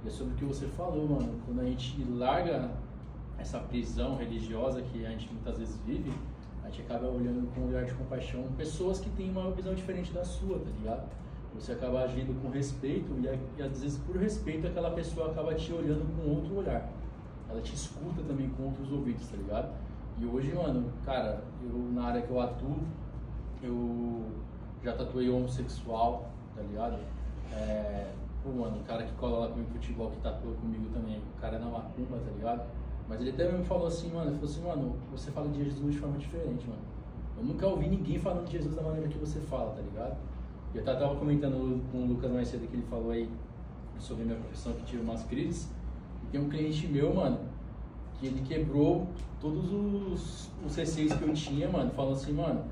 E é sobre o que você falou, mano. Quando a gente larga essa prisão religiosa que a gente muitas vezes vive, a gente acaba olhando com um olhar de compaixão pessoas que têm uma visão diferente da sua, tá ligado? Você acaba agindo com respeito e às vezes por respeito aquela pessoa acaba te olhando com outro olhar. Ela te escuta também com outros ouvidos, tá ligado? E hoje, mano, cara, eu na área que eu atuo, eu já tatuei homossexual, tá ligado? Pô, mano, o cara que cola lá comigo no futebol, que tatua comigo também, o cara é na macumba, tá ligado? Mas ele até me falou assim, mano, você fala de Jesus de forma diferente, mano. Eu nunca ouvi ninguém falando de Jesus da maneira que você fala, tá ligado? Eu tava comentando com o Lucas mais cedo que ele falou aí sobre a minha profissão, que tive umas crises. E tem um cliente meu, mano, que ele quebrou todos os receios que eu tinha, mano, falando assim, mano,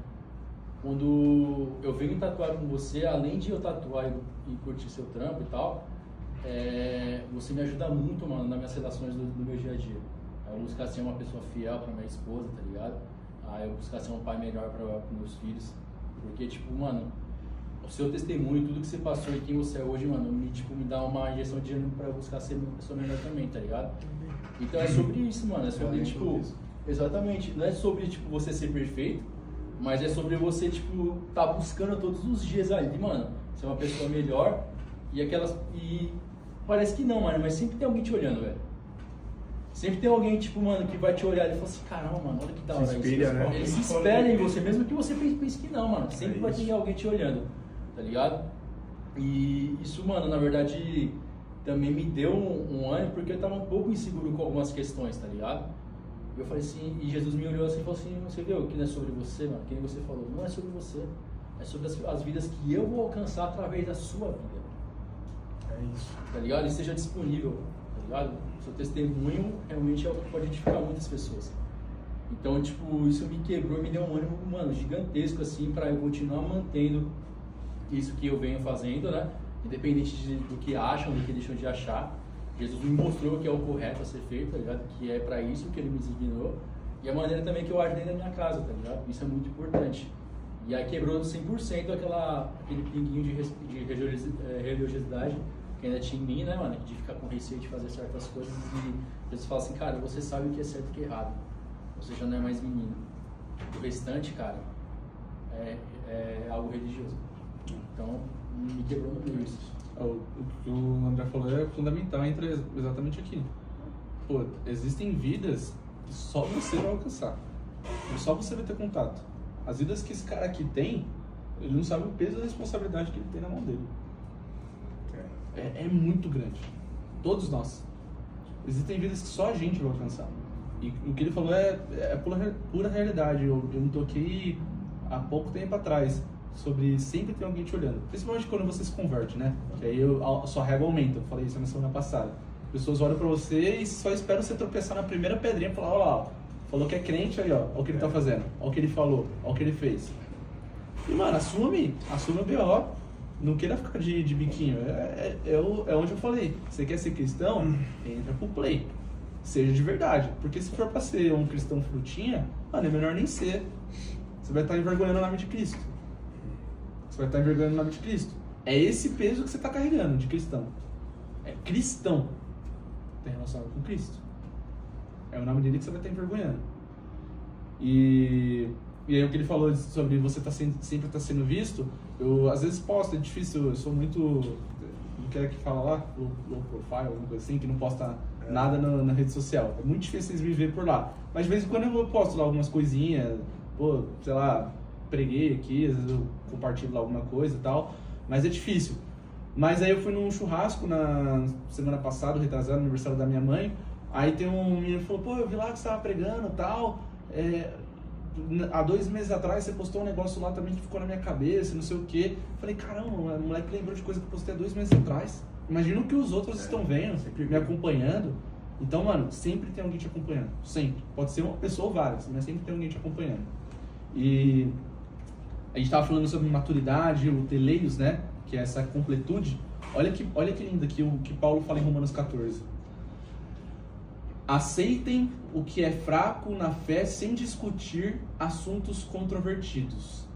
quando eu venho tatuar com você, além de eu tatuar e curtir seu trampo e tal, você me ajuda muito, mano, nas minhas relações do meu dia a dia. Eu buscar ser uma pessoa fiel pra minha esposa, tá ligado? Eu buscar ser um pai melhor para meus filhos. Porque, tipo, mano, o seu testemunho, tudo que você passou e quem você é hoje, mano, me dá uma injeção de ânimo pra eu buscar ser uma pessoa melhor também, tá ligado? Então é sobre isso, mano, é sobre, tipo, exatamente, não é sobre, tipo, você ser perfeito, mas é sobre você, tipo, tá buscando todos os dias ali, mano, ser uma pessoa melhor e parece que não, mano, mas sempre tem alguém te olhando, velho. Sempre tem alguém, tipo, mano, que vai te olhar e fala assim, caramba, mano, olha que da hora isso. Né? Ele se espelha em você, mesmo que você pense que não, mano, sempre vai ter alguém te olhando. Tá ligado? E isso, mano, na verdade também me deu um ânimo porque eu tava um pouco inseguro com algumas questões, tá ligado? E eu falei assim, e Jesus me olhou assim e falou assim, você viu que não é sobre você, mano, que nem você falou, não é sobre você, é sobre as vidas que eu vou alcançar através da sua vida. É isso. Tá ligado? E seja disponível, tá ligado? Seu testemunho realmente é o que pode edificar muitas pessoas. Então, tipo, isso me quebrou e me deu um ânimo, mano, gigantesco, assim, pra eu continuar mantendo isso que eu venho fazendo, né? Independente do que acham, do que deixam de achar. Jesus me mostrou que é o correto a ser feito, tá ligado? Que é pra isso que ele me designou. E a maneira também que eu ajo dentro da minha casa, tá ligado? Isso é muito importante. E aí quebrou 100% aquele pinguinho de religiosidade que ainda tinha em mim, né, mano? De ficar com receio de fazer certas coisas e Jesus fala assim, cara, você sabe o que é certo e o que é errado. Você já não é mais menino. O restante, cara, é algo religioso. Então, me quebrou no meio isso. O que o André falou é fundamental, entra exatamente aqui. Pô, existem vidas que só você vai alcançar. Só você vai ter contato. As vidas que esse cara aqui tem, ele não sabe o peso da responsabilidade que ele tem na mão dele. É muito grande. Todos nós. Existem vidas que só a gente vai alcançar. E o que ele falou é pura realidade. Eu me toquei há pouco tempo atrás sobre sempre ter alguém te olhando. Principalmente quando você se converte, né? Que aí a sua régua aumenta. Eu falei isso na semana passada. As pessoas olham pra você e só esperam você tropeçar na primeira pedrinha e falar, olha lá, ó, falou que é crente aí, ó. Olha o que ele tá fazendo. Olha o que ele falou. Olha o que ele fez. E, mano, assume o B.O. Não queira ficar de biquinho. É onde eu falei. Você quer ser cristão? Entra pro play. Seja de verdade. Porque se for pra ser um cristão frutinha, mano, é melhor nem ser. Você vai estar envergonhando o nome de Cristo. Você vai estar envergonhando o nome de Cristo. É esse peso que você está carregando de cristão. É cristão. Tem relação com Cristo. É o nome dele que você vai estar envergonhando. E aí o que ele falou sobre você sempre estar sendo visto, eu às vezes posto, é difícil, eu sou muito... Não quero que fala lá, low profile, alguma coisa assim, que não posta nada na rede social. É muito difícil vocês me verem por lá. Mas de vez em quando eu posto lá algumas coisinhas, pô, sei lá, preguei aqui, às vezes eu compartilho lá alguma coisa e tal, mas é difícil. Mas aí eu fui num churrasco na semana passada, retrasado, no aniversário da minha mãe, aí tem um menino que falou, pô, eu vi lá que você tava pregando e tal, há 2 meses atrás você postou um negócio lá também que ficou na minha cabeça, não sei o quê. Falei, caramba, o moleque lembrou de coisa que eu postei há 2 meses atrás. Imagina o que os outros estão vendo, me acompanhando. Então, mano, sempre tem alguém te acompanhando, sempre. Pode ser uma pessoa ou várias, mas sempre tem alguém te acompanhando. E a gente estava falando sobre maturidade, o teleios, né? Que é essa completude. Olha que lindo aqui o que Paulo fala em Romanos 14. Aceitem o que é fraco na fé sem discutir assuntos controvertidos.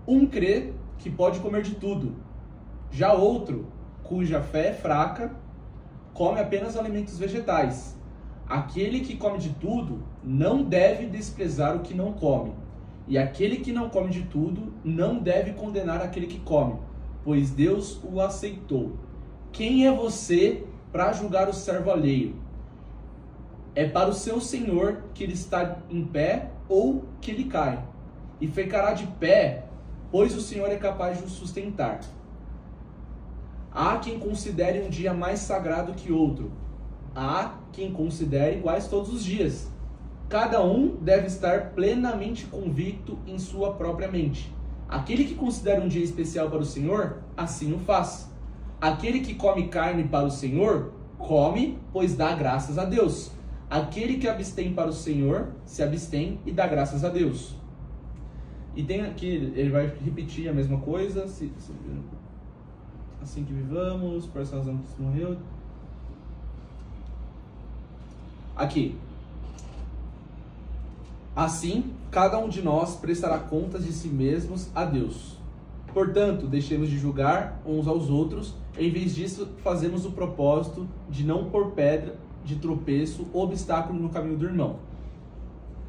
Um crê que pode comer de tudo. Já outro, cuja fé é fraca, come apenas alimentos vegetais. Aquele que come de tudo não deve desprezar o que não come. E aquele que não come de tudo não deve condenar aquele que come, pois Deus o aceitou. Quem é você para julgar o servo alheio? É para o seu Senhor que ele está em pé ou que ele cai. E ficará de pé, pois o Senhor é capaz de o sustentar. Há quem considere um dia mais sagrado que outro. Há quem considere iguais todos os dias. Cada um deve estar plenamente convicto em sua própria mente. Aquele que considera um dia especial para o Senhor, assim o faz. Aquele que come carne para o Senhor, come, pois dá graças a Deus. Aquele que abstém para o Senhor, se abstém e dá graças a Deus. E tem aqui, ele vai repetir a mesma coisa. Assim que vivamos, por essa razão que morreu. Aqui. Assim, cada um de nós prestará contas de si mesmos a Deus. Portanto, deixemos de julgar uns aos outros. Em vez disso, fazemos o propósito de não pôr pedra de tropeço ou obstáculo no caminho do irmão.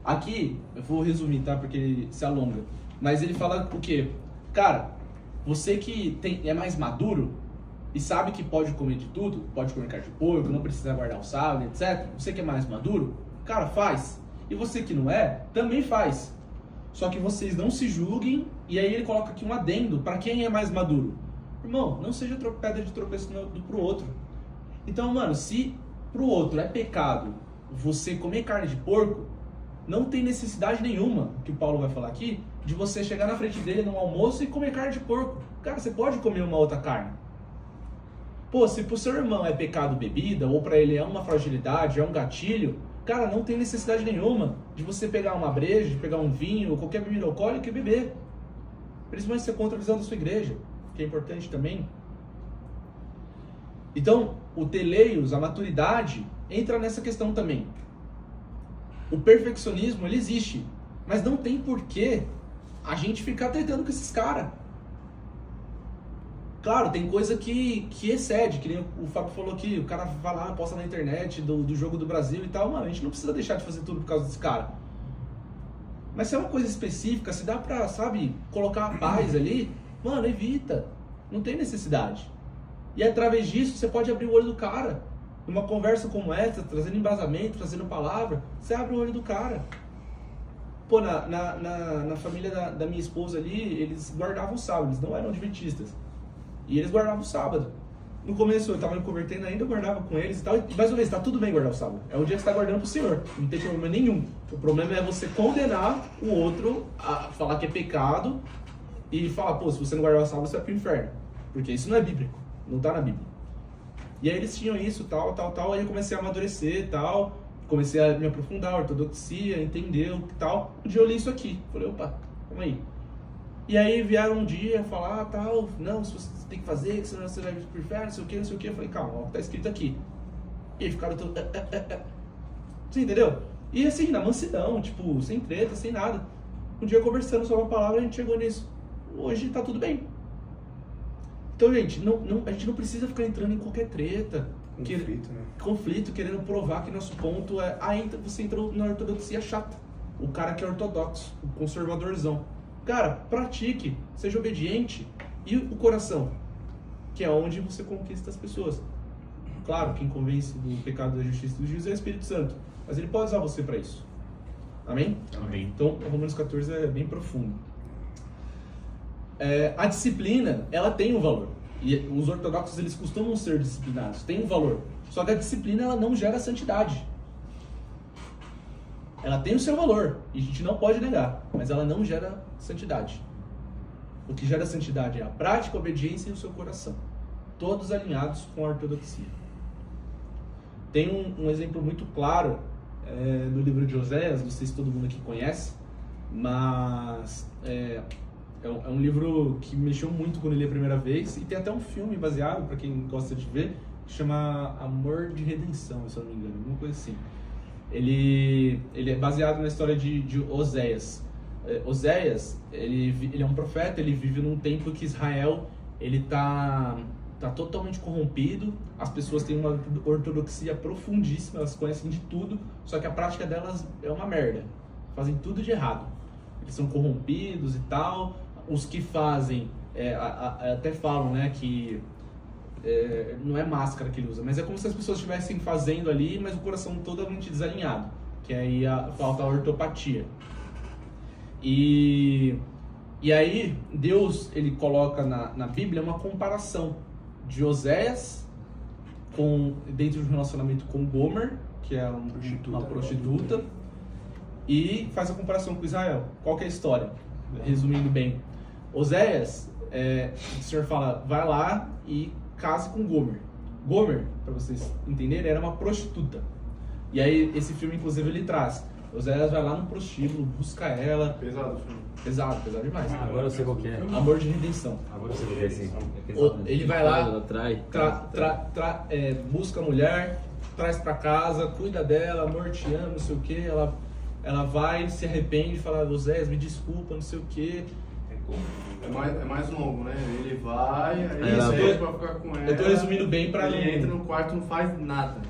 Aqui, eu vou resumir, tá? Porque ele se alonga. Mas ele fala o quê? Cara, você que é mais maduro e sabe que pode comer de tudo, pode comer carne de porco, não precisa guardar o sábado, etc. Você que é mais maduro, cara, faz. E você que não é, também faz. Só que vocês não se julguem, e aí ele coloca aqui um adendo para quem é mais maduro. Irmão, não seja pedra de tropeço pro outro. Então, mano, se pro outro é pecado você comer carne de porco, não tem necessidade nenhuma, que o Paulo vai falar aqui, de você chegar na frente dele no almoço e comer carne de porco. Cara, você pode comer uma outra carne. Pô, se pro seu irmão é pecado bebida, ou pra ele é uma fragilidade, é um gatilho, cara, não tem necessidade nenhuma de você pegar uma breja, de pegar um vinho, ou qualquer bebida alcoólica e beber. Principalmente se é contra a visão da sua igreja, que é importante também. Então, o teleios, a maturidade, entra nessa questão também. O perfeccionismo, ele existe, mas não tem porquê a gente ficar tretando com esses caras. Claro, tem coisa que excede, que nem o Fábio falou aqui, o cara vai lá, posta na internet do jogo do Brasil e tal, mano, a gente não precisa deixar de fazer tudo por causa desse cara. Mas se é uma coisa específica, se dá pra, sabe, colocar a paz ali, mano, evita, não tem necessidade. E através disso, você pode abrir o olho do cara. Numa conversa como essa, trazendo embasamento, trazendo palavra, você abre o olho do cara. Pô, na família da minha esposa ali, eles guardavam o sábado, eles não eram adventistas. E eles guardavam o sábado. No começo eu estava me convertendo ainda, eu guardava com eles e tal. E mais uma vez, tá tudo bem guardar o sábado. É um dia que você está guardando pro Senhor. Não tem problema nenhum. O problema é você condenar o outro, a falar que é pecado e falar, pô, se você não guardar o sábado, você vai pro inferno. Porque isso não é bíblico. Não tá na Bíblia. E aí eles tinham isso, tal. Aí eu comecei a amadurecer, tal. Comecei a me aprofundar, ortodoxia, entender o que tal. Um dia eu li isso aqui. Falei, opa, calma aí. E aí vieram um dia falar, tal, não, você tem que fazer, senão você vai pro inferno, não sei o que. Eu falei, calma, ó, tá escrito aqui. E aí ficaram todos... Você entendeu? E assim, na mansidão, tipo, sem treta, sem nada. Um dia conversando sobre a palavra, a gente chegou nisso. Hoje tá tudo bem. Então, gente, a gente não precisa ficar entrando em qualquer treta. Conflito, querendo provar que nosso ponto é... você entrou na ortodoxia chata. O cara que é ortodoxo, o conservadorzão. Cara, pratique, seja obediente. E o coração, que é onde você conquista as pessoas. Claro, quem convence do pecado, da justiça e do juízo é o Espírito Santo. Mas ele pode usar você para isso. Amém? Amém. Então, o Romanos 14 é bem profundo. A disciplina, ela tem um valor. E os ortodoxos, eles costumam ser disciplinados. Tem um valor. Só que a disciplina, ela não gera santidade. Ela tem o seu valor, e a gente não pode negar, mas ela não gera santidade. O que gera santidade é a prática, a obediência e o seu coração. Todos alinhados com a ortodoxia. Tem um exemplo muito claro no livro de Oséias, não sei se todo mundo aqui conhece, mas É um livro que mexeu muito quando eu li a primeira vez, e tem até um filme baseado, para quem gosta de ver, que chama Amor de Redenção, se eu não me engano, alguma coisa assim. Ele é baseado na história de Oséias. Oséias, ele é um profeta, ele vive num tempo que Israel ele tá totalmente corrompido, as pessoas têm uma ortodoxia profundíssima, elas conhecem de tudo, só que a prática delas é uma merda, fazem tudo de errado, eles são corrompidos e tal, os que fazem, até falam, né, que não é máscara que ele usa, mas é como se as pessoas estivessem fazendo ali, mas o coração totalmente desalinhado, que aí falta a ortopatia. E aí Deus ele coloca na Bíblia uma comparação de Oséias dentro de um relacionamento com Gomer, que é uma prostituta, e faz a comparação com Israel. Qual que é a história? Resumindo bem, Oséias, o Senhor fala, vai lá e case com Gomer. Gomer, para vocês entenderem, era uma prostituta. E aí esse filme inclusive ele traz, Oséias vai lá no prostíbulo, busca ela. Pesado o filme. Pesado demais. Agora eu sei qual que é. Amor de Redenção. Agora eu sei qual que é esse. Ele vai lá, Ela trai. busca a mulher, traz pra casa, cuida dela, amor, te amo, não sei o que. Ela vai, se arrepende, fala, Oséias, me desculpa, não sei o que. É mais longo, né? Ele vai, aí Ela ele vai. pede pra ficar com ela. Eu tô resumindo bem pra ele não... entra no quarto e não faz nada.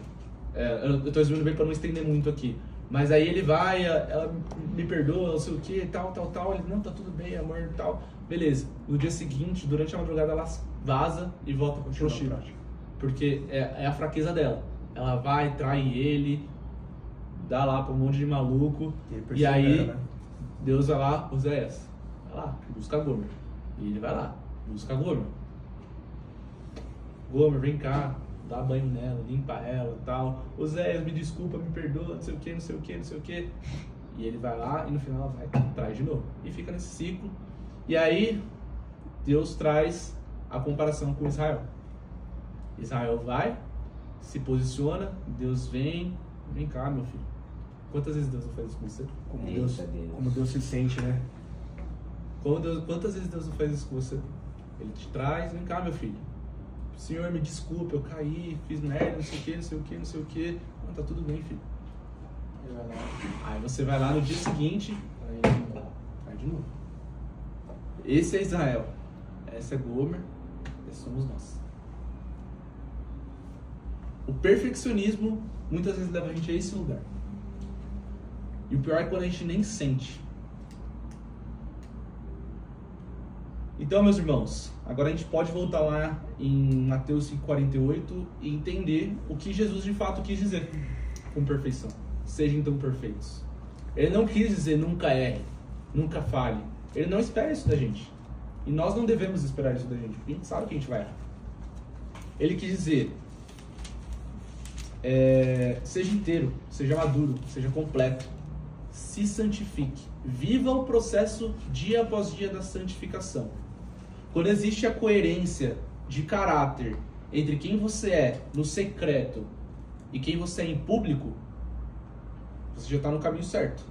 eu tô resumindo bem pra não estender muito aqui. Mas aí ele vai, ela me perdoa, não sei o que, tal. Ele, não, tá tudo bem, amor, e tal. Beleza. No dia seguinte, durante a madrugada, ela vaza e volta pro prostíbulo. Porque é a fraqueza dela. Ela vai, trai ele, dá lá pra um monte de maluco. E aí, né? Deus vai lá, Oséias, vai lá, busca Gomer. E ele vai lá, busca Gomer. Gomer, vem cá, dá banho nela, limpa ela e tal. Oséias, me desculpa, me perdoa, não sei o que. E ele vai lá e no final ela vai, traz de novo. E fica nesse ciclo. E aí, Deus traz a comparação com Israel. Israel vai, se posiciona, Deus vem cá, meu filho. Quantas vezes Deus não faz isso com você? Como Deus se sente, né? Quantas vezes Deus não faz isso com você? Ele te traz, vem cá, meu filho. Senhor, me desculpa, eu caí, fiz merda, não sei o que. Não, tá tudo bem, filho. Aí você vai lá no dia seguinte, vai de novo. Esse é Israel, essa é Gomer, esses somos nós. O perfeccionismo muitas vezes leva a gente a esse lugar. E o pior é quando a gente nem sente. Então, meus irmãos, agora a gente pode voltar lá em Mateus 5,48 e entender o que Jesus de fato quis dizer com perfeição. Sejam então perfeitos. Ele não quis dizer nunca erre, nunca falhe. Ele não espera isso da gente. E nós não devemos esperar isso da gente, porque a gente sabe que a gente vai errar. Ele quis dizer, seja inteiro, seja maduro, seja completo. Se santifique. Viva o processo dia após dia da santificação. Quando existe a coerência de caráter entre quem você é no secreto e quem você é em público, você já está no caminho certo.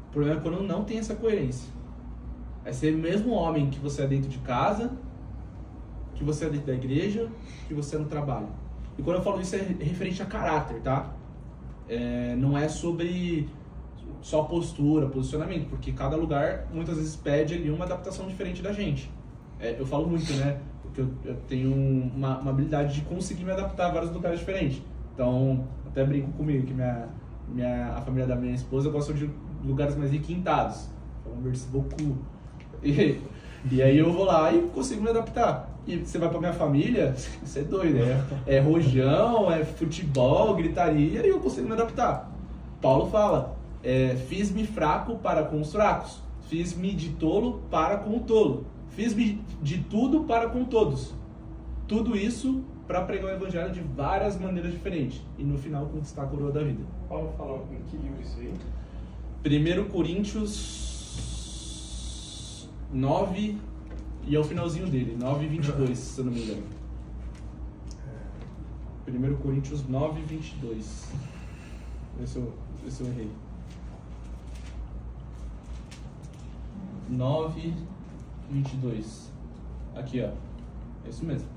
O problema é quando não tem essa coerência. É ser o mesmo homem que você é dentro de casa, que você é dentro da igreja, que você é no trabalho. E quando eu falo isso é referente a caráter, tá? Não é sobre só postura, posicionamento, porque cada lugar muitas vezes pede ali uma adaptação diferente da gente. Eu falo muito, né? Porque eu tenho uma habilidade de conseguir me adaptar a vários lugares diferentes. Então, até brinco comigo que a família da minha esposa gosta de lugares mais requintados. Então, merci beaucoup. E aí eu vou lá e consigo me adaptar. E você vai pra minha família, você é doido, é rojão, é futebol, gritaria, e eu consigo me adaptar. Paulo fala, fiz-me fraco para com os fracos, fiz-me de tolo para com o tolo, fiz-me de tudo para com todos. Tudo isso para pregar o evangelho de várias maneiras diferentes e no final conquistar a coroa da vida. Paulo fala em que livro isso aí? 1 Coríntios 9 e é o finalzinho dele, 9:22, se eu não me engano. 1 Coríntios 9:22. Vê se eu errei. 9:22. Aqui, ó. É isso mesmo.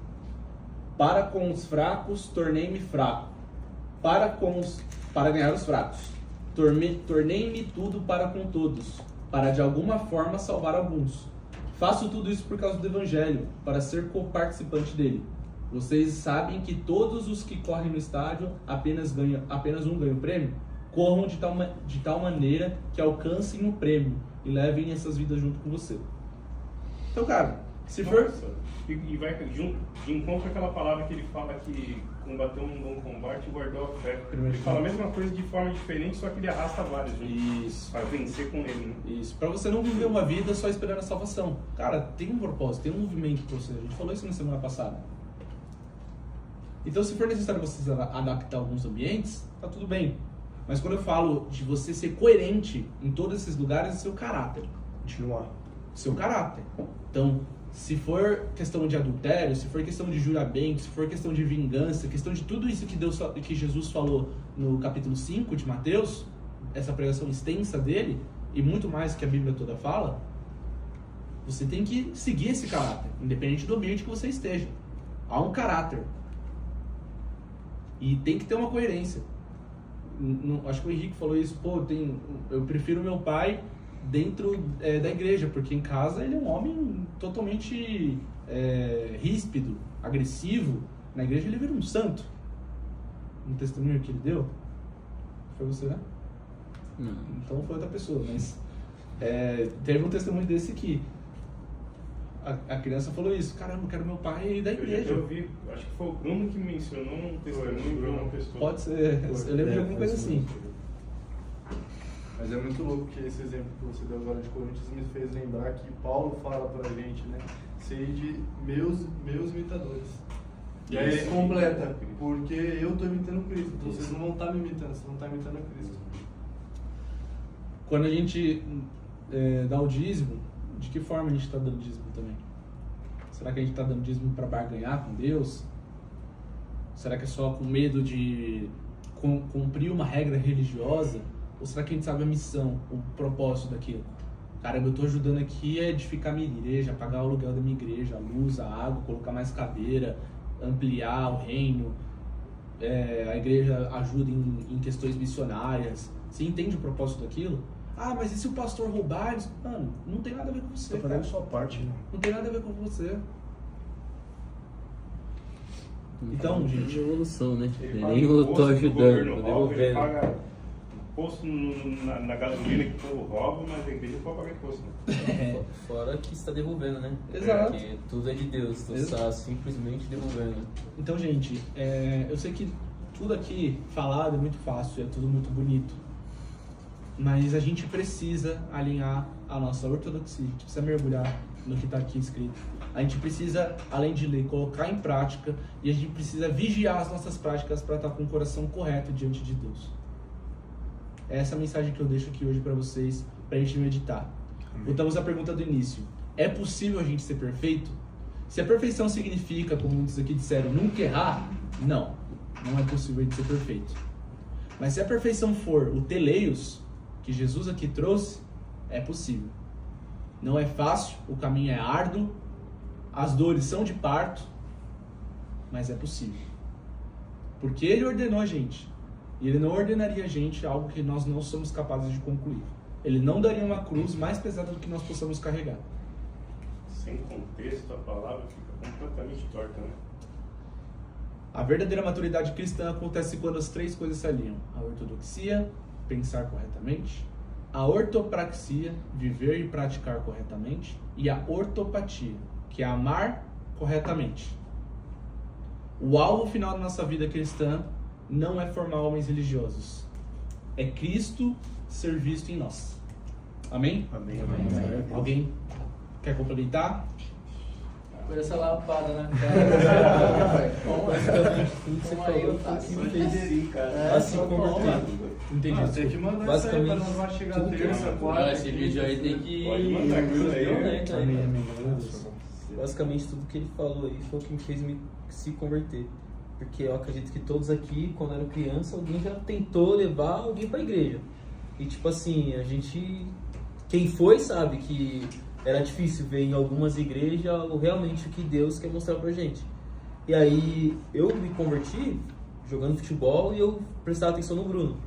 Para com os fracos, tornei-me fraco. Para ganhar os fracos. Tornei-me tudo para com todos, para de alguma forma salvar alguns. Faço tudo isso por causa do Evangelho, para ser co-participante dele. Vocês sabem que todos os que correm no estádio apenas um ganha o prêmio? Corram de tal maneira que alcancem o prêmio e levem essas vidas junto com você. Então, cara, se for... E vai de encontro àquela palavra que ele fala que combateu um bom combate e guardou a fé. Ele fala a mesma coisa de forma diferente, só que ele arrasta vários juntos para vencer com ele, né? Isso, para você não viver uma vida só esperando a salvação. Cara, tem um propósito, tem um movimento para você. A gente falou isso na semana passada. Então, se for necessário você adaptar alguns ambientes, tá tudo bem. Mas quando eu falo de você ser coerente em todos esses lugares, é seu caráter. Continuar. Seu caráter. Então, se for questão de adultério, se for questão de juramento, se for questão de vingança, questão de tudo isso que Jesus falou no capítulo 5 de Mateus, essa pregação extensa dele, e muito mais que a Bíblia toda fala, você tem que seguir esse caráter, independente do ambiente que você esteja. Há um caráter. E tem que ter uma coerência. Acho que o Henrique falou isso, eu prefiro meu pai dentro da igreja, porque em casa ele é um homem totalmente ríspido, agressivo. Na igreja ele vira um santo. No testemunho que ele deu, foi você, né? Não. Então foi outra pessoa, mas teve um testemunho desse que a criança falou isso: caramba, eu quero meu pai da igreja. Eu vi, acho que foi o Bruno que mencionou um testemunho de uma pessoa. Pode ser, eu lembro de alguma coisa assim. Mas é muito louco que esse exemplo que você deu agora de Coríntios me fez lembrar que Paulo fala pra gente, né? Sede meus imitadores. E aí ele completa, porque eu estou imitando Cristo, então vocês não vão estar me imitando, vocês vão estar imitando a Cristo. Quando a gente dá o dízimo, de que forma a gente está dando dízimo também? Será que a gente está dando dízimo para barganhar com Deus? Será que é só com medo de cumprir uma regra religiosa? Ou será que a gente sabe a missão, o propósito daquilo? Caramba, eu estou ajudando aqui a edificar minha igreja, pagar o aluguel da minha igreja, a luz, a água, colocar mais cadeira, ampliar o reino, a igreja ajuda em questões missionárias. Você entende o propósito daquilo? Ah, mas e se o pastor roubar? Mano, não tem nada a ver com você. Tá fazendo a sua parte, né? Não tem nada a ver com você. Então, gente, evolução, né? Ele Nem eu tô ajudando, tô ele devolvendo. paga imposto na gasolina que o povo rouba, mas a igreja pode pagar imposto. Né? Fora que está devolvendo, né? Exato. Porque tudo é de Deus, tu está simplesmente devolvendo. Então, gente, eu sei que tudo aqui falado é muito fácil, é tudo muito bonito. Mas a gente precisa alinhar a nossa ortodoxia, a gente precisa mergulhar no que está aqui escrito. A gente precisa, além de ler, colocar em prática, e a gente precisa vigiar as nossas práticas para estar com o coração correto diante de Deus. É essa a mensagem que eu deixo aqui hoje para vocês, para a gente meditar. Voltamos à pergunta do início. É possível a gente ser perfeito? Se a perfeição significa, como muitos aqui disseram, nunca errar, não é possível a gente ser perfeito. Mas se a perfeição for o teleios, que Jesus aqui trouxe, é possível. Não é fácil, o caminho é árduo, as dores são de parto, mas é possível. Porque Ele ordenou a gente. E Ele não ordenaria a gente algo que nós não somos capazes de concluir. Ele não daria uma cruz mais pesada do que nós possamos carregar. Sem contexto, a palavra fica completamente torta, né? A verdadeira maturidade cristã acontece quando as três coisas se alinham: a ortodoxia, pensar corretamente; a ortopraxia, viver e praticar corretamente; e a ortopatia, que é amar corretamente. O alvo final da nossa vida cristã não é formar homens religiosos. É Cristo ser visto em nós. Amém? Amém. Alguém quer complementar? Por essa lapada na cara. Basicamente tudo que você falou foi Entendi, cara. assim como tudo. Entendi. Tem que mandar isso aí pra nós, vai chegar tudo que terça, eu- quarta. Esse vídeo aí tem que... Pode mandar aquilo aí. Violento aí, Amém, cara. amém. Glória a Deus. Basicamente tudo que ele falou aí foi o que me fez se converter. Porque eu acredito que todos aqui, quando eram criança, alguém já tentou levar alguém pra igreja. E tipo assim, a gente quem foi sabe que era difícil ver em algumas igrejas realmente o que Deus quer mostrar pra gente. E aí eu me converti jogando futebol e eu prestava atenção no Bruno.